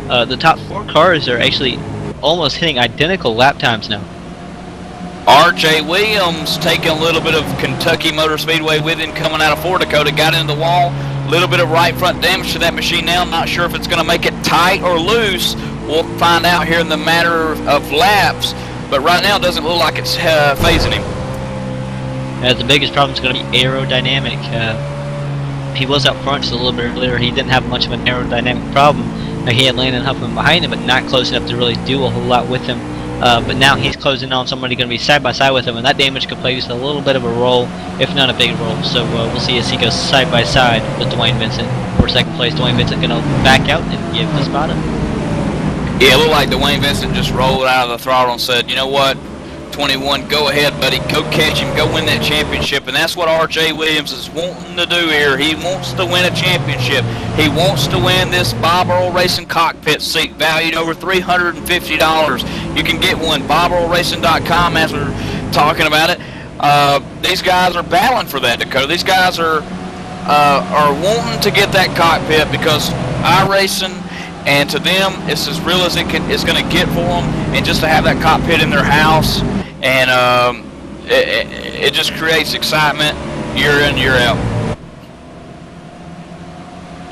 the top 4 cars are actually almost hitting identical lap times now. RJ Williams taking a little bit of Kentucky Motor Speedway with him coming out of Fort Dakota, got into the wall, a little bit of right front damage to that machine now. I'm not sure if it's going to make it tight or loose. We'll find out here in the matter of laps, but right now it doesn't look like it's phasing him. The biggest problem is going to be aerodynamic. He was up front just a little bit earlier. He didn't have much of an aerodynamic problem. He had Landon Huffman behind him, but not close enough to really do a whole lot with him. But now he's closing on somebody going to be side by side with him, and that damage could play just a little bit of a role, if not a big role. So we'll see as he goes side by side with Dwayne Vincent. For 2nd place, Dwayne Vincent going to back out and give the spot up. Yeah, it looked like Dwayne Vincent just rolled out of the throttle and said, you know what, 21, go ahead, buddy, go catch him, go win that championship. And that's what RJ Williams is wanting to do here. He wants to win a championship. He wants to win this Bob Earl Racing cockpit seat valued over $350. You can get one, BobEarlRacing.com, as we're talking about it. These guys are battling for that, Dakota. These guys are wanting to get that cockpit because iRacing and to them, it's as real as it's going to get for them. And just to have that cockpit in their house, and it just creates excitement year in, year out.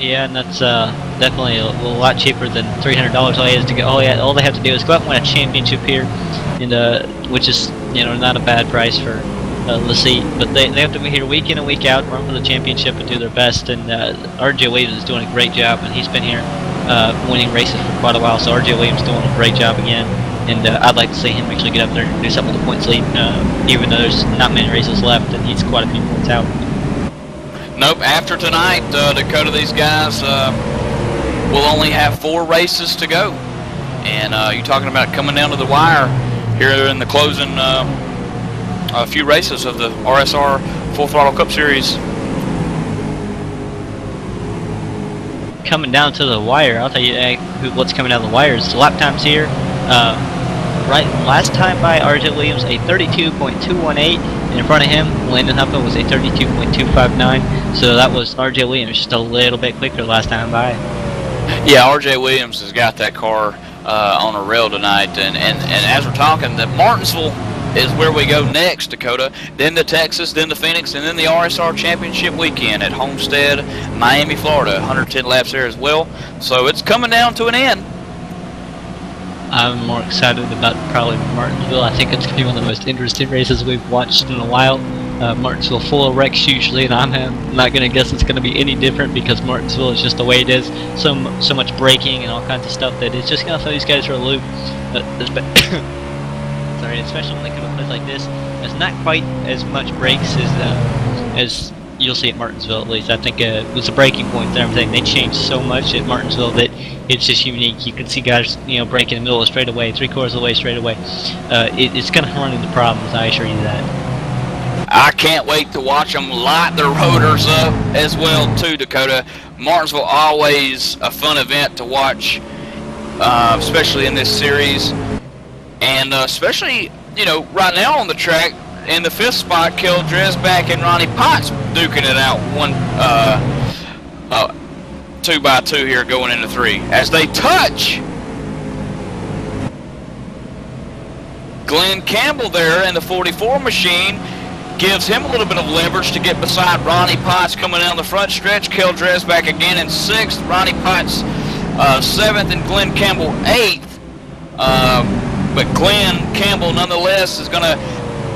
Yeah, and that's definitely a lot cheaper than $300. All they have to do is go out and win a championship here, and which is not a bad price for the seat. But they have to be here week in and week out, run for the championship, and do their best. And R.J. Williams is doing a great job, and he's been here winning races for quite a while. So R.J. Williams is doing a great job again, and I'd like to see him actually get up there and do something with the points lead, even though there's not many races left, and he's quite a few points out. Nope, after tonight, Dakota, these guys will only have 4 races to go. And you're talking about coming down to the wire here in the closing a few races of the RSR Full Throttle Cup Series. Coming down to the wire, I'll tell you what's coming down the wire is the lap times here. Right, last time by R.J. Williams, a 32.218, and in front of him, Landon Huffman was a 32.259. So that was R.J. Williams, just a little bit quicker last time by. Yeah, R.J. Williams has got that car on a rail tonight, and as we're talking, the Martinsville is where we go next, Dakota. Then the Texas, then the Phoenix, and then the RSR Championship weekend at Homestead, Miami, Florida. 110 laps there as well. So it's coming down to an end. I'm more excited about probably Martinsville. I think it's going to be one of the most interesting races we've watched in a while. Martinsville full of wrecks usually, and I'm not going to guess it's going to be any different because Martinsville is just the way it is. So much braking and all kinds of stuff that it's just going to throw these guys for a loop. Sorry, especially when they come to places like this. It's not quite as much brakes as you'll see at Martinsville, at least. I think it was the braking points and everything. They changed so much at Martinsville that it's just unique. You can see guys, braking in the middle of straightaway, 3/4 of the way straightaway. It's going to run into problems, I assure you that. I can't wait to watch them light their rotors up as well, too, Dakota. Martinsville always a fun event to watch, especially in this series. And especially, right now on the track, in the 5th spot, Kel Dresbach and Ronnie Potts duking it out 2x2 here going into 3. As they touch, Glenn Campbell there in the 44 machine gives him a little bit of leverage to get beside Ronnie Potts coming down the front stretch. Kel Dresbach again in 6th, Ronnie Potts 7th, and Glenn Campbell 8th. But Glenn Campbell nonetheless is going to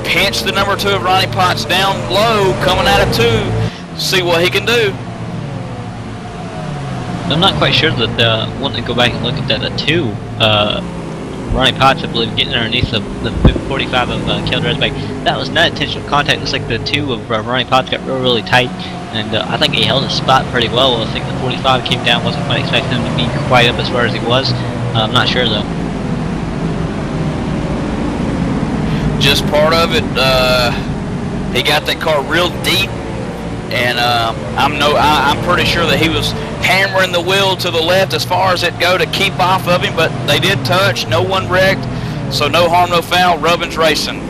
pinch the number 2 of Ronnie Potts down low, coming out of 2, see what he can do. I'm not quite sure that want to go back and look at that. The 2, Ronnie Potts, I believe, getting underneath the 45 of Kel Dresbach. That was not intentional contact. Looks like the 2 of Ronnie Potts got really tight, and I think he held his spot pretty well. I think the 45 came down. Wasn't quite expecting him to be quite up as far as he was. I'm not sure though. Just part of it. He got that car real deep, and I'm pretty sure that he was hammering the wheel to the left as far as it go to keep off of him, but they did touch. No one wrecked, so no harm, no foul. Rubbins racing.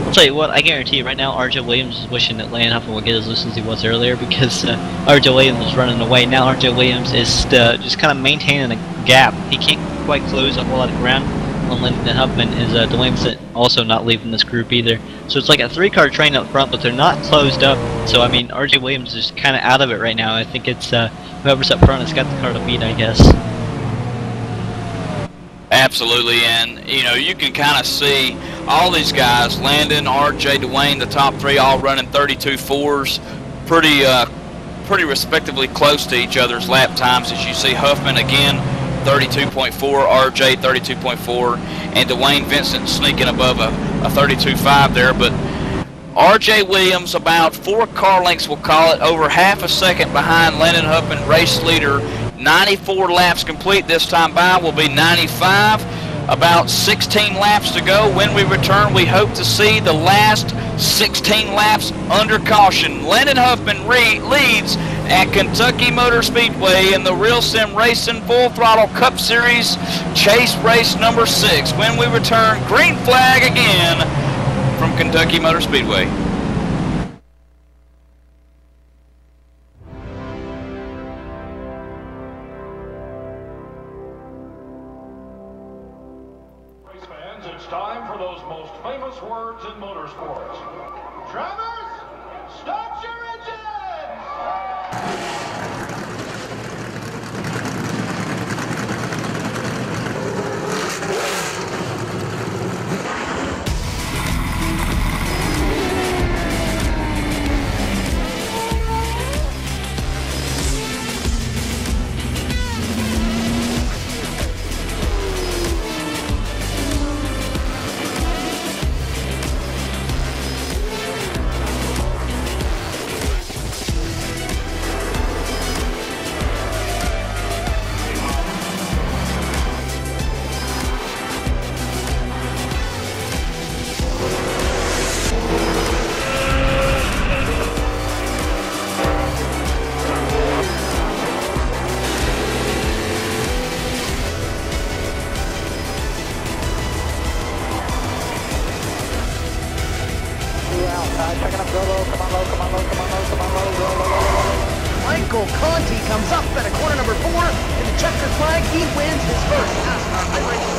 I'll tell you what, I guarantee you right now, R.J. Williams is wishing that Landon Huffman would get as loose as he was earlier because R.J. Williams was running away. Now R.J. Williams is just kind of maintaining a gap. He can't quite close a whole lot of ground. On Landon Huffman is Dwayne Vincent also not leaving this group either. So it's like a 3-car train up front, but they're not closed up. So I mean, R.J. Williams is kind of out of it right now. I think it's whoever's up front has got the car to beat, I guess. Absolutely, and you can kind of see all these guys, Landon, R.J., Dwayne, the top 3 all running 32.4s, pretty respectively close to each other's lap times. As you see, Huffman again 32.4, RJ 32.4, and Dwayne Vincent sneaking above a 32.5 there. But RJ Williams about 4 car lengths, we'll call it, over half a second behind Landon Huffman, race leader. 94 laps complete this time by, will be 95. About 16 laps to go. When we return, we hope to see the last 16 laps under caution. Landon Huffman leads at Kentucky Motor Speedway in the Real Sim Racing Full Throttle Cup Series Chase Race number 6. When we return, green flag again from Kentucky Motor Speedway. Michael Conti comes up at a corner number 4 in the checkered flag. He wins his first NASCAR iRacing.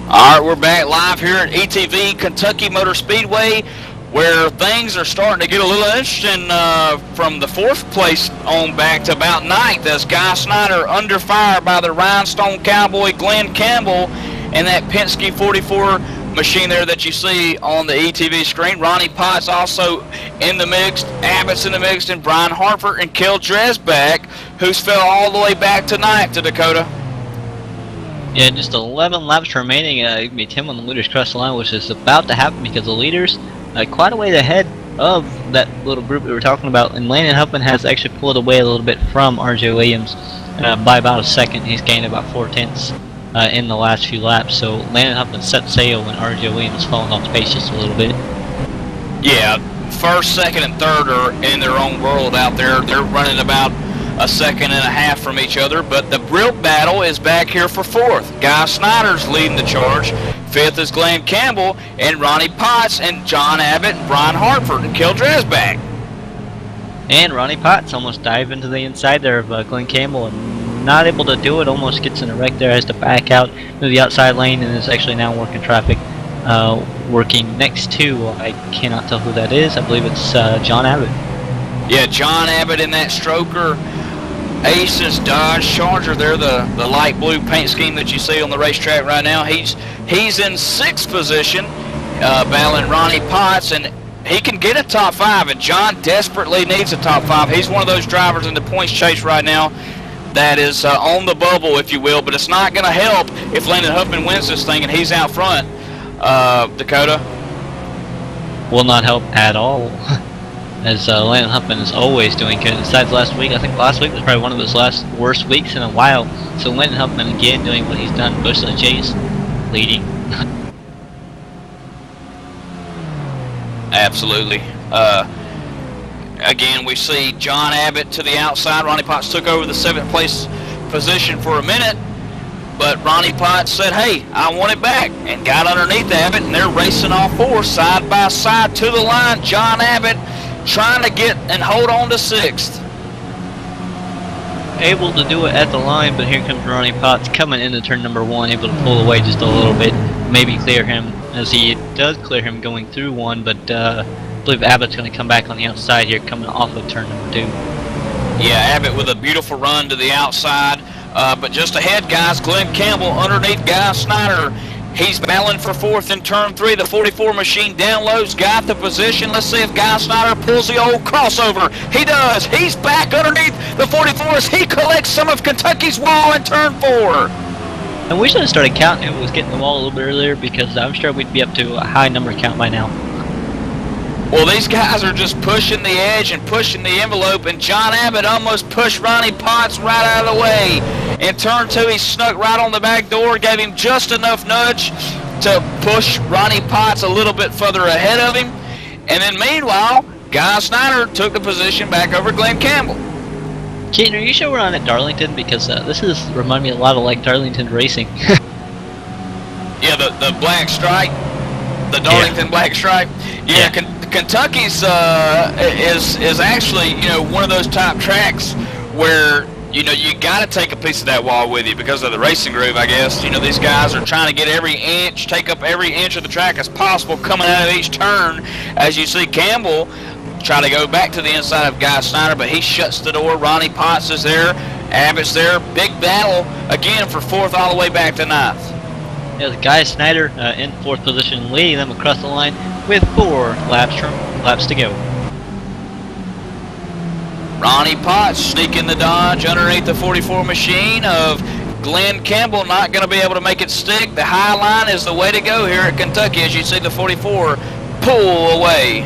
All right, we're back live here at ETV Kentucky Motor Speedway, where things are starting to get a little interesting from the 4th place on back to about 9th, as Guy Snyder under fire by the Rhinestone Cowboy Glenn Campbell and that Penske 44 machine there that you see on the ETV screen. Ronnie Potts also in the mix, Abbott's in the mix, and Brian Hartford and Kel Dresbach, who's fell all the way back to 9th to Dakota. Yeah, just 11 laps remaining. It can be 10 when the leaders cross the line, which is about to happen because the leaders quite a way ahead of that little group we were talking about. And Landon Huffman has actually pulled away a little bit from R.J. Williams by about a second. He's gained about 4/10 in the last few laps. So Landon Huffman set sail when R.J. Williams fallen off the pace just a little bit. Yeah, 1st, 2nd, and 3rd are in their own world out there. They're running about a second and a half from each other, but the real battle is back here for 4th. Guy Snyder's leading the charge. 5th is Glenn Campbell and Ronnie Potts and John Abbott and Brian Hartford and Kel Dresbach. And Ronnie Potts almost dived into the inside there of Glenn Campbell and not able to do it. Almost gets in a wreck there, has to back out to the outside lane and is actually now working traffic. Working next to, I cannot tell who that is. I believe it's John Abbott. Yeah, John Abbott in that stroker. Aces Dodge Charger there, the light blue paint scheme that you see on the racetrack right now. He's in 6th position, battling Ronnie Potts, and he can get a top 5, and John desperately needs a top 5. He's one of those drivers in the points chase right now that is on the bubble, if you will, but it's not going to help if Landon Huffman wins this thing and he's out front. Dakota? Will not help at all. As Landon Huffman is always doing good. Besides last week, I think last week was probably one of his worst weeks in a while. So Landon Huffman again doing what he's done most of the chase, leading. Absolutely. Again, we see John Abbott to the outside. Ronnie Potts took over the 7th place position for a minute, but Ronnie Potts said, hey, I want it back, and got underneath Abbott, and they're racing all 4 side by side to the line. John Abbott trying to get and hold on to 6th. Able to do it at the line, but here comes Ronnie Potts coming into turn number 1, able to pull away just a little bit, maybe clear him, as he does clear him going through 1, but I believe Abbott's going to come back on the outside here, coming off of turn number 2. Yeah, Abbott with a beautiful run to the outside, but just ahead, guys, Glenn Campbell underneath Guy Snyder. He's battling for 4th in turn 3. The 44 machine downloads, got the position. Let's see if Guy Snyder pulls the old crossover. He does. He's back underneath the 44 as he collects some of Kentucky's wall in turn 4. And we should have started counting who was getting the wall a little bit earlier, because I'm sure we'd be up to a high number count by now. Well, these guys are just pushing the edge and pushing the envelope, and John Abbott almost pushed Ronnie Potts right out of the way. In turn 2, he snuck right on the back door, gave him just enough nudge to push Ronnie Potts a little bit further ahead of him. And then meanwhile, Guy Snyder took the position back over Glenn Campbell. Keaton, are you sure we're on at Darlington? Because this is remind me a lot of like Darlington racing. Yeah, the black stripe, the Darlington black stripe. Yeah, Kentucky's is actually, you know, one of those top tracks where you know, you got to take a piece of that wall with you because of the racing groove, I guess. You know, these guys are trying to get every inch, take up every inch of the track as possible coming out of each turn. As you see Campbell try to go back to the inside of Guy Snyder, but he shuts the door. Ronnie Potts is there. Abbott's there. Big battle again for 4th all the way back to 9th. Yeah, the Guy Snyder in 4th position, leading them across the line with 4 laps to go. Ronnie Potts sneaking the dodge underneath the 44 machine of Glenn Campbell, not going to be able to make it stick. The high line is the way to go here at Kentucky, as you see the 44 pull away.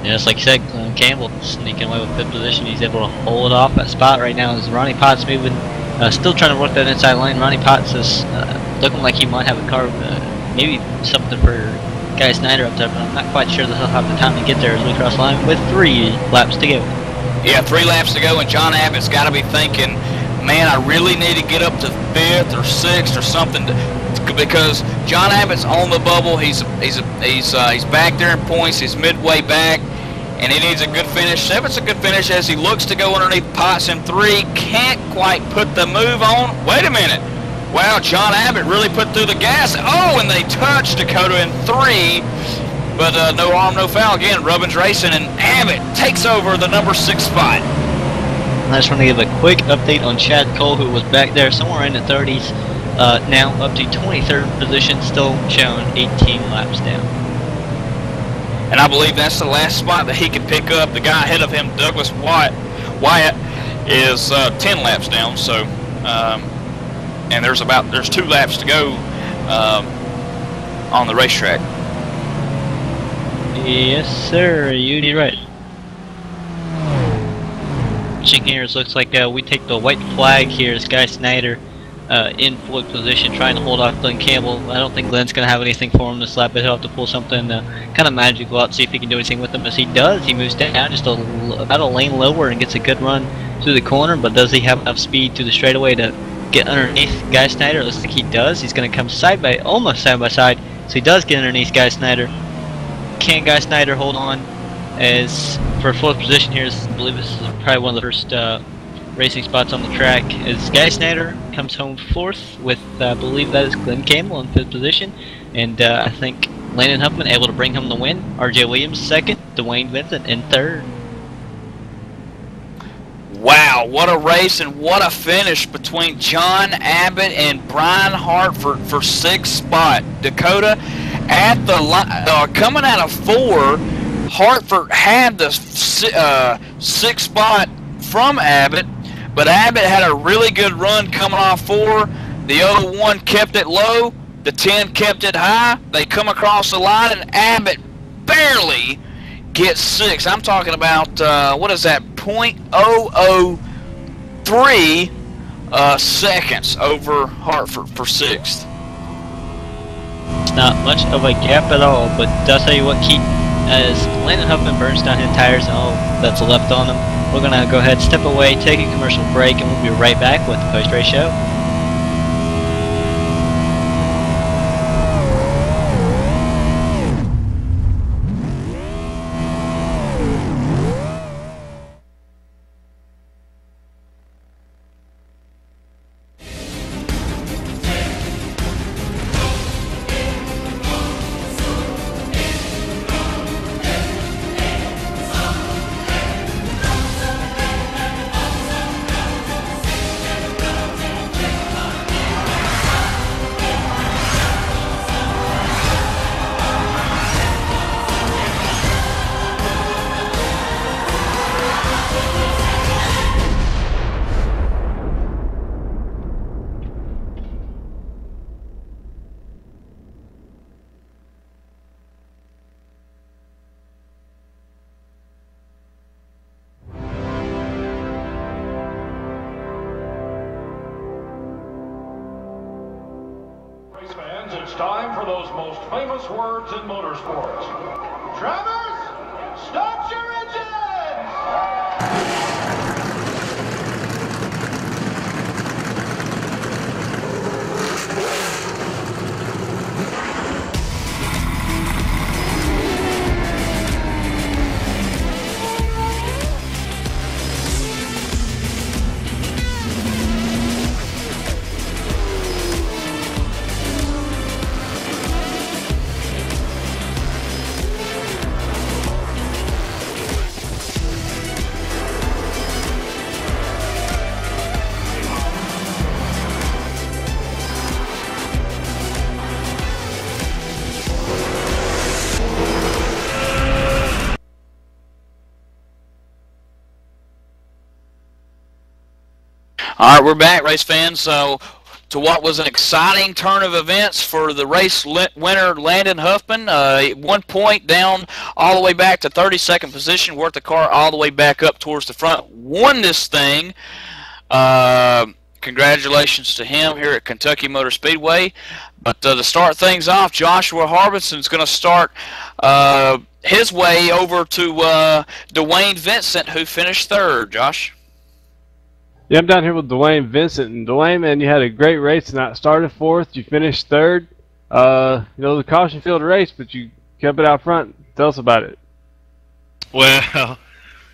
Yeah, just like you said, Glenn Campbell sneaking away with 5th position. He's able to hold off that spot right now as Ronnie Potts moving, still trying to work that inside lane. Ronnie Potts is looking like he might have a car, maybe something for Guy Snyder up there, but I'm not quite sure that he'll have the time to get there as we cross the line with 3 laps to go. Yeah, 3 laps to go, and John Abbott's got to be thinking, man, I really need to get up to 5th or 6th or something, because John Abbott's on the bubble. He's back there in points. He's midway back, and he needs a good finish. 7th's a good finish as he looks to go underneath Potts in 3. Can't quite put the move on. Wait a minute. Wow, John Abbott really put through the gas. Oh, and they touched Dakota in 3. But no harm, no foul. Again, Rubbins racing, and Abbott takes over the number 6 spot. I just want to give a quick update on Chad Cole, who was back there somewhere in the 30s. Now up to 23rd position, still showing 18 laps down. And I believe that's the last spot that he can pick up. The guy ahead of him, Douglas Wyatt, is 10 laps down. So, and there's 2 laps to go on the racetrack. Yes, sir. You're right. Watching here, it looks like we take the white flag here as Guy Snyder in 4th position, trying to hold off Glenn Campbell. I don't think Glenn's going to have anything for him this lap, but he'll have to pull something kind of magical out, see if he can do anything with him. As he does, he moves down just about a lane lower and gets a good run through the corner, but does he have enough speed through the straightaway to get underneath Guy Snyder? Looks like he does. He's going to come almost side by side, so he does get underneath Guy Snyder. Can Guy Snyder hold on? As for 4th position here, I believe this is probably one of the first racing spots on the track, as Guy Snyder comes home 4th with, I believe that is Glenn Campbell in 5th position, and I think Landon Huffman able to bring home the win. R.J. Williams 2nd, Dwayne Vincent in 3rd. Wow, what a race and what a finish between John Abbott and Brian Hart for 6th spot. Dakota at the line, coming out of 4. Hartford had the 6th spot from Abbott, but Abbott had a really good run coming off 4. The other one kept it low. The 10 kept it high. They come across the line, and Abbott barely gets 6. I'm talking about, what is that, 0.003 seconds over Hartford for 6th. It's not much of a gap at all, but I'll tell you what, Keith, as Landon Huffman burns down his tires and all that's left on him, we're going to go ahead, step away, take a commercial break, and we'll be right back with the post-race show. It's time for those most famous words in motorsports. Drivers, start your engines! All right, we're back, race fans. So, to what was an exciting turn of events for the race winner, Landon Huffman. 1 point down all the way back to 32nd position, worked the car all the way back up towards the front. Won this thing. Congratulations to him here at Kentucky Motor Speedway. But to start things off, Joshua Harbison's going to start his way over to Dwayne Vincent, who finished third. Josh? Yeah, I'm down here with Dwayne Vincent. And Dwayne, man, you had a great race tonight. Started fourth, you finished third. The caution field race, but you kept it out front. Tell us about it. Well,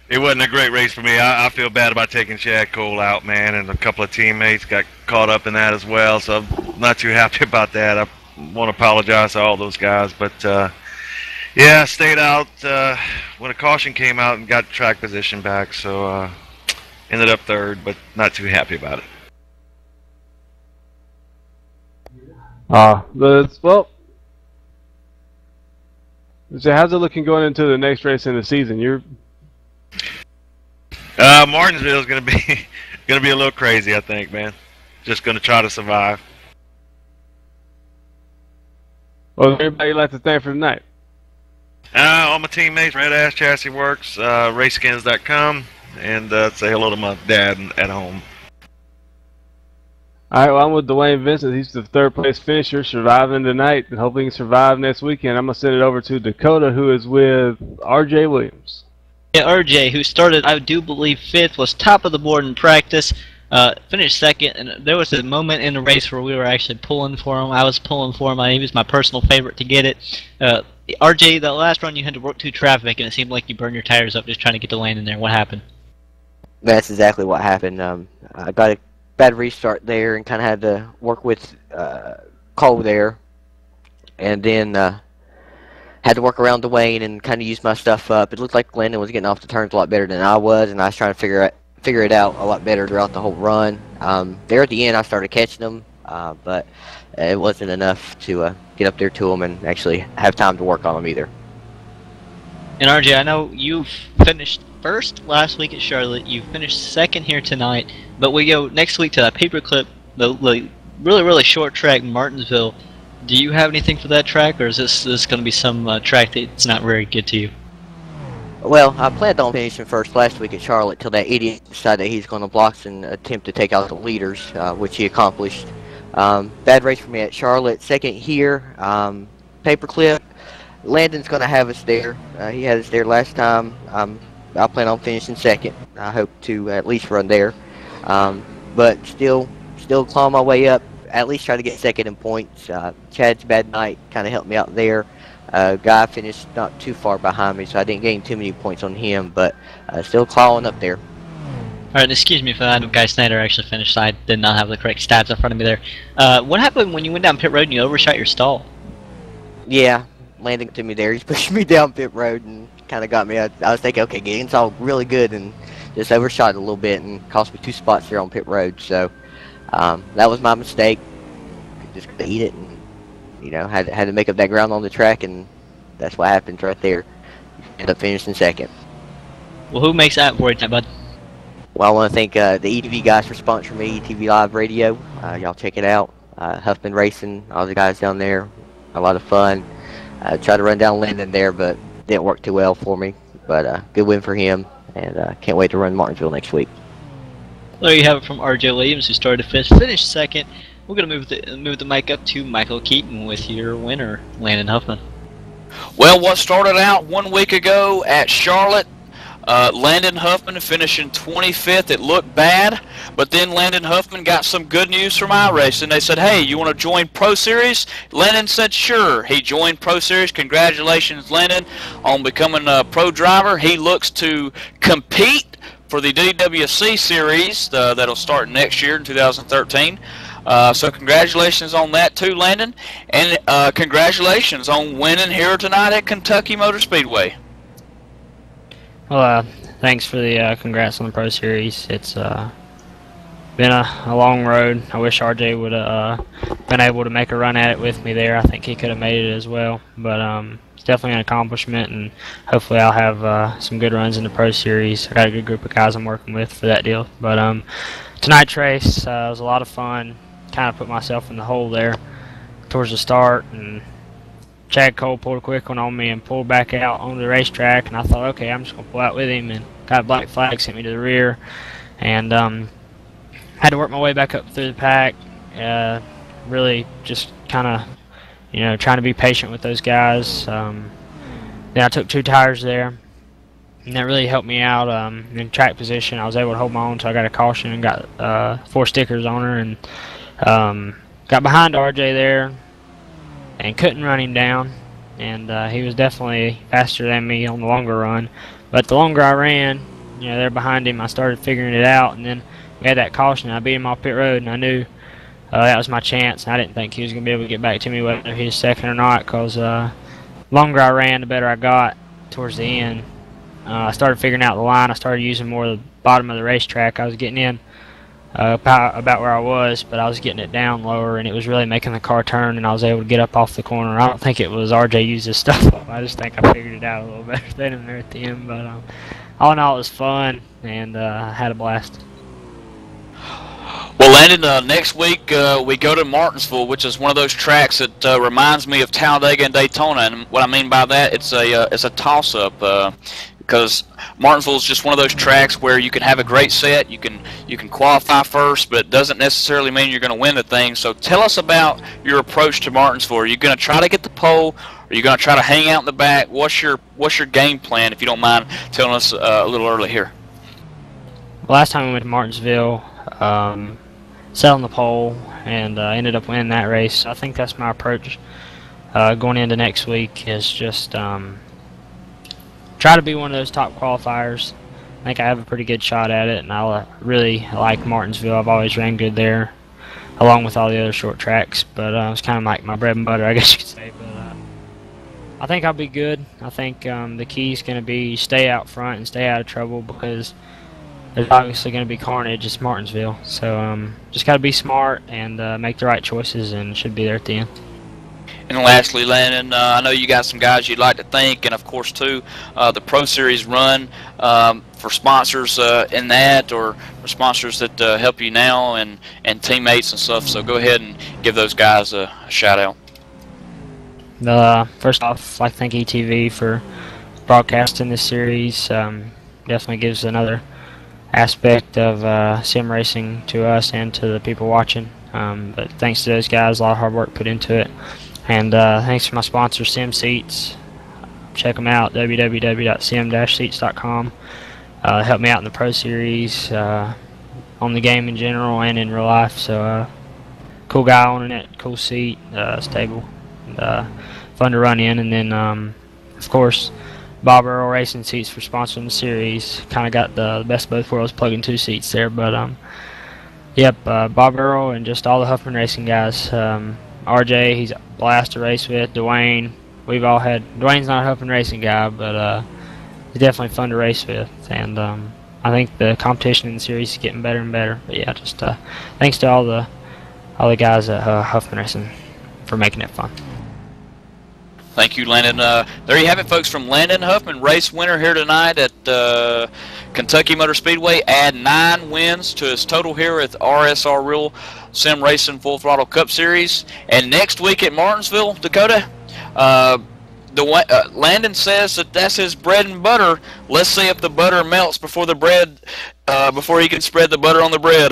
it wasn't a great race for me. I feel bad about taking Chad Cole out, man, and a couple of teammates got caught up in that as well, so I'm not too happy about that. I want to apologize to all those guys, but yeah, I stayed out when a caution came out and got track position back, so ended up third, but not too happy about it. Well, so how's it looking going into the next race in the season? Martinsville is gonna be a little crazy, I think, man. Just gonna try to survive. Well, everybody you'd like to thank for tonight. All my teammates, Red Ass Chassis Works, raceskins.com, and say hello to my dad at home. All right, well, I'm with Dwayne Vincent. He's the third place finisher, surviving tonight, and hopefully he can survive next weekend. I'm going to send it over to Dakota, who is with RJ Williams. Yeah, RJ, who started, I do believe, 5th, was top of the board in practice, finished 2nd, and there was a moment in the race where we were actually pulling for him. I was pulling for him. He was my personal favorite to get it. RJ, the last run you had to work through traffic, and it seemed like you burned your tires up just trying to get the lane in there. What happened? That's exactly what happened. I got a bad restart there and kind of had to work with Cole there, and then had to work around Dwayne and kind of use my stuff up. It looked like Landon was getting off the turns a lot better than I was, and I was trying to figure it out a lot better throughout the whole run. There at the end, I started catching them, but it wasn't enough to get up there to them and actually have time to work on them either. And RJ, I know you finished first last week at Charlotte. You finished 2nd here tonight, but we go next week to that paperclip, the really short track in Martinsville. Do you have anything for that track, or is this going to be some track that's not very good to you? Well, I planned on finishing first last week at Charlotte till that idiot decided that he's going to block and attempt to take out the leaders, which he accomplished. Bad race for me at Charlotte. 2nd here, paperclip. Landon's going to have us there. He had us there last time. I plan on finishing 2nd. I hope to at least run there. But still claw my way up. At least try to get 2nd in points. Chad's bad night kind of helped me out there. Guy finished not too far behind me, so I didn't gain too many points on him, but still clawing up there. Alright, excuse me for that. Guy Snyder actually finished. I did not have the correct stats in front of me there. What happened when you went down pit road and you overshot your stall? Yeah, landing to me there. He's pushing me down pit road and kind of got me. I was thinking, okay, getting all really good, and just overshot a little bit and cost me 2 spots there on pit road. So that was my mistake. Just eat it, and had to make up that ground on the track, and that's what happened right there. Ended up finishing 2nd. Well, who makes that for you, bud? Well, I want to thank the ETV guys for sponsoring me, ETV Live Radio. Y'all check it out. Huffman Racing, all the guys down there, a lot of fun. Tried to run down Landon there, but didn't work too well for me. But good win for him, and can't wait to run Martinsville next week. There you have it from RJ Williams, who started 5th, finished 2nd. We're going to move the mic up to Michael Keaton with your winner, Landon Huffman. Well, what started out 1 week ago at Charlotte, Landon Huffman finishing 25th. It looked bad, but then Landon Huffman got some good news from iRacing. They said, hey, you want to join Pro Series? Landon said, sure. He joined Pro Series. Congratulations, Landon, on becoming a pro driver. He looks to compete for the DWC Series that'll start next year in 2013. So congratulations on that too, Landon, and congratulations on winning here tonight at Kentucky Motor Speedway. Well, thanks for the congrats on the Pro Series. It's been a long road. I wish RJ would have been able to make a run at it with me there. I think he could have made it as well, but it's definitely an accomplishment, and hopefully I'll have some good runs in the Pro Series. I got a good group of guys I'm working with for that deal. But tonight's race was a lot of fun. Kind of put myself in the hole there towards the start, and Chad Cole pulled a quick one on me and pulled back out onto the racetrack, and I thought, okay, I'm just going to pull out with him, and got a black flag, sent me to the rear, and had to work my way back up through the pack. Really just kind of, trying to be patient with those guys. Then I took 2 tires there, and that really helped me out in track position. I was able to hold my own until I got a caution and got 4 stickers on her, and got behind RJ there and couldn't run him down. And he was definitely faster than me on the longer run. But the longer I ran, there behind him, I started figuring it out, and then we had that caution. I beat him off pit road, and I knew that was my chance. I didn't think he was going to be able to get back to me whether he was second or not, because longer I ran, the better I got towards the end. I started figuring out the line. I started using more of the bottom of the racetrack. I was getting in about where I was, but I was getting it down lower, and it was really making the car turn, and I was able to get up off the corner. I don't think it was RJ used his stuff up. I just think I figured it out a little better than him there at the end. But all in all, it was fun, and I had a blast. Well, Landon, next week we go to Martinsville, which is one of those tracks that reminds me of Talladega and Daytona. And what I mean by that, it's a toss-up because Martinsville is just one of those tracks where you can have a great set, you can qualify first, but it doesn't necessarily mean you're going to win the thing. So tell us about your approach to Martinsville. Are you going to try to get the pole? Are you going to try to hang out in the back? What's your game plan, if you don't mind telling us a little early here? Last time we went to Martinsville, sat on the pole, and ended up winning that race. I think that's my approach going into next week, is just try to be one of those top qualifiers. I think I have a pretty good shot at it, and I really like Martinsville. I've always ran good there, along with all the other short tracks, but it's kind of like my bread and butter, I guess you could say. But I think I'll be good. I think the key is going to be stay out front and stay out of trouble, because there's obviously going to be carnage. It's Martinsville, so just got to be smart and make the right choices, and should be there at the end. And lastly, Landon, I know you got some guys you'd like to thank, and of course too, the Pro Series run for sponsors in that, or for sponsors that help you now, and teammates and stuff. So go ahead and give those guys a shout out. First off, I'd like to thank ETV for broadcasting this series. Definitely gives another aspect of sim racing to us and to the people watching. But thanks to those guys, a lot of hard work put into it. And thanks to my sponsor, Sim Seats. Check them out, www.sim-seats.com. Help me out in the Pro Series, on the game in general and in real life. So cool guy owning it, cool seat, stable, and fun to run in. And then of course, Bob Earl Racing Seats for sponsoring the series. Kind of got the best of both worlds, plugging 2 seats there. But yep, Bob Earl and just all the Huffman Racing guys. RJ, he's a blast to race with. Dwayne, we've all had. Dwayne's not a Huffman Racing guy, but he's definitely fun to race with. And I think the competition in the series is getting better and better. But yeah, just thanks to all the guys at Huffman Racing for making it fun. Thank you, Landon. There you have it, folks, from Landon Huffman, race winner here tonight at Kentucky Motor Speedway. Add 9 wins to his total here at the RSR Real Sim Racing Full Throttle Cup Series. And next week at Martinsville, Dakota, Landon says that's his bread and butter. Let's see if the butter melts before the bread, before he can spread the butter on the bread.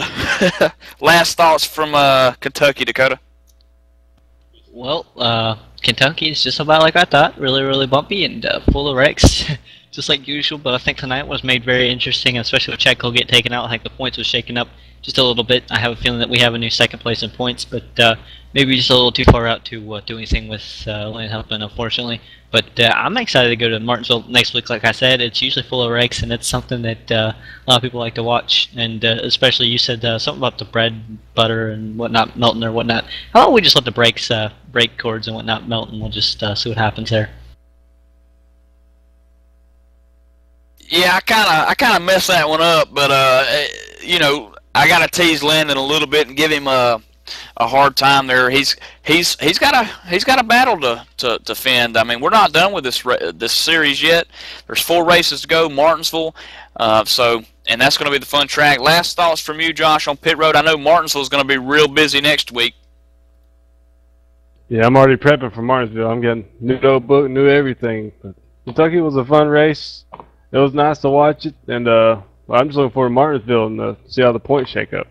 Last thoughts from Kentucky, Dakota. Well, Kentucky is just about like I thought. Really, really bumpy and full of wrecks, just like usual. But I think tonight was made very interesting, especially with Chad Cole get taken out. I think the points was shaken up just a little bit. I have a feeling that we have a new second place in points, but maybe just a little too far out to do anything with Landon Huffman, unfortunately. But I'm excited to go to Martinsville next week. Like I said, it's usually full of wrecks, and it's something that a lot of people like to watch. And especially you said something about the bread, butter, and whatnot melting or whatnot. How about we just let the brake cords and whatnot melt, and we'll just see what happens there. Yeah, I kind of messed that one up, but you know, I gotta tease Landon a little bit and give him a hard time there. He's got a battle to fend. I mean, we're not done with this series yet. There's 4 races to go, Martinsville. So and that's going to be the fun track. Last thoughts from you, Josh, on pit road? I know Martinsville is going to be real busy next week. Yeah, I'm already prepping for Martinsville. I'm getting new notebook, new everything. But Kentucky was a fun race. It was nice to watch it, and well, I'm just looking forward to Martinsville and see how the points shake up.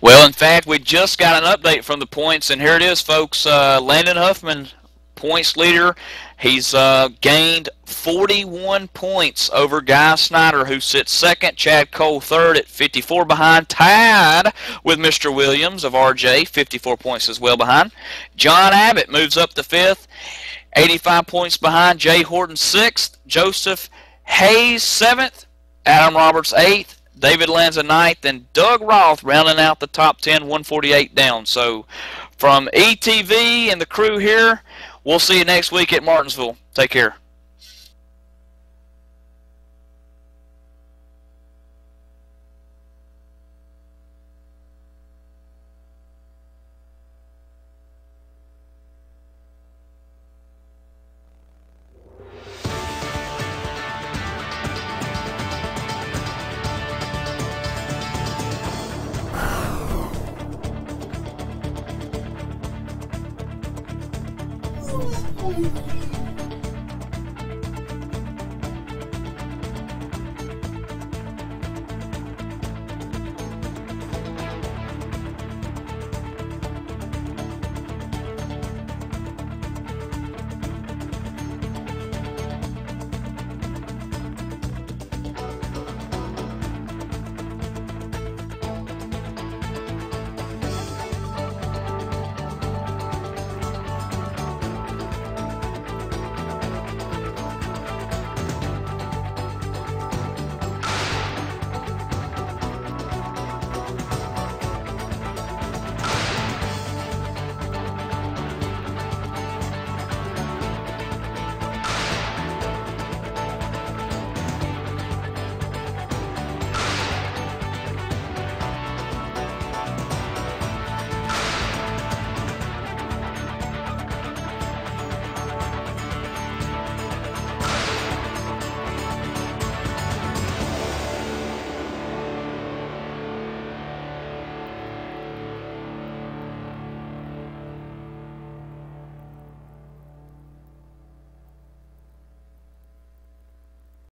Well, in fact, we just got an update from the points, and here it is, folks. Landon Huffman, points leader. He's gained 41 points over Guy Snyder, who sits second. Chad Cole third at 54 behind, tied with Mr. Williams of RJ, 54 points as well behind. John Abbott moves up to fifth, 85 points behind. Jay Horton sixth. Joseph Hayes seventh. Adam Roberts eighth. David Lanza ninth, and Doug Roth rounding out the top 10, 148 down. So from ETV and the crew here, we'll see you next week at Martinsville. Take care.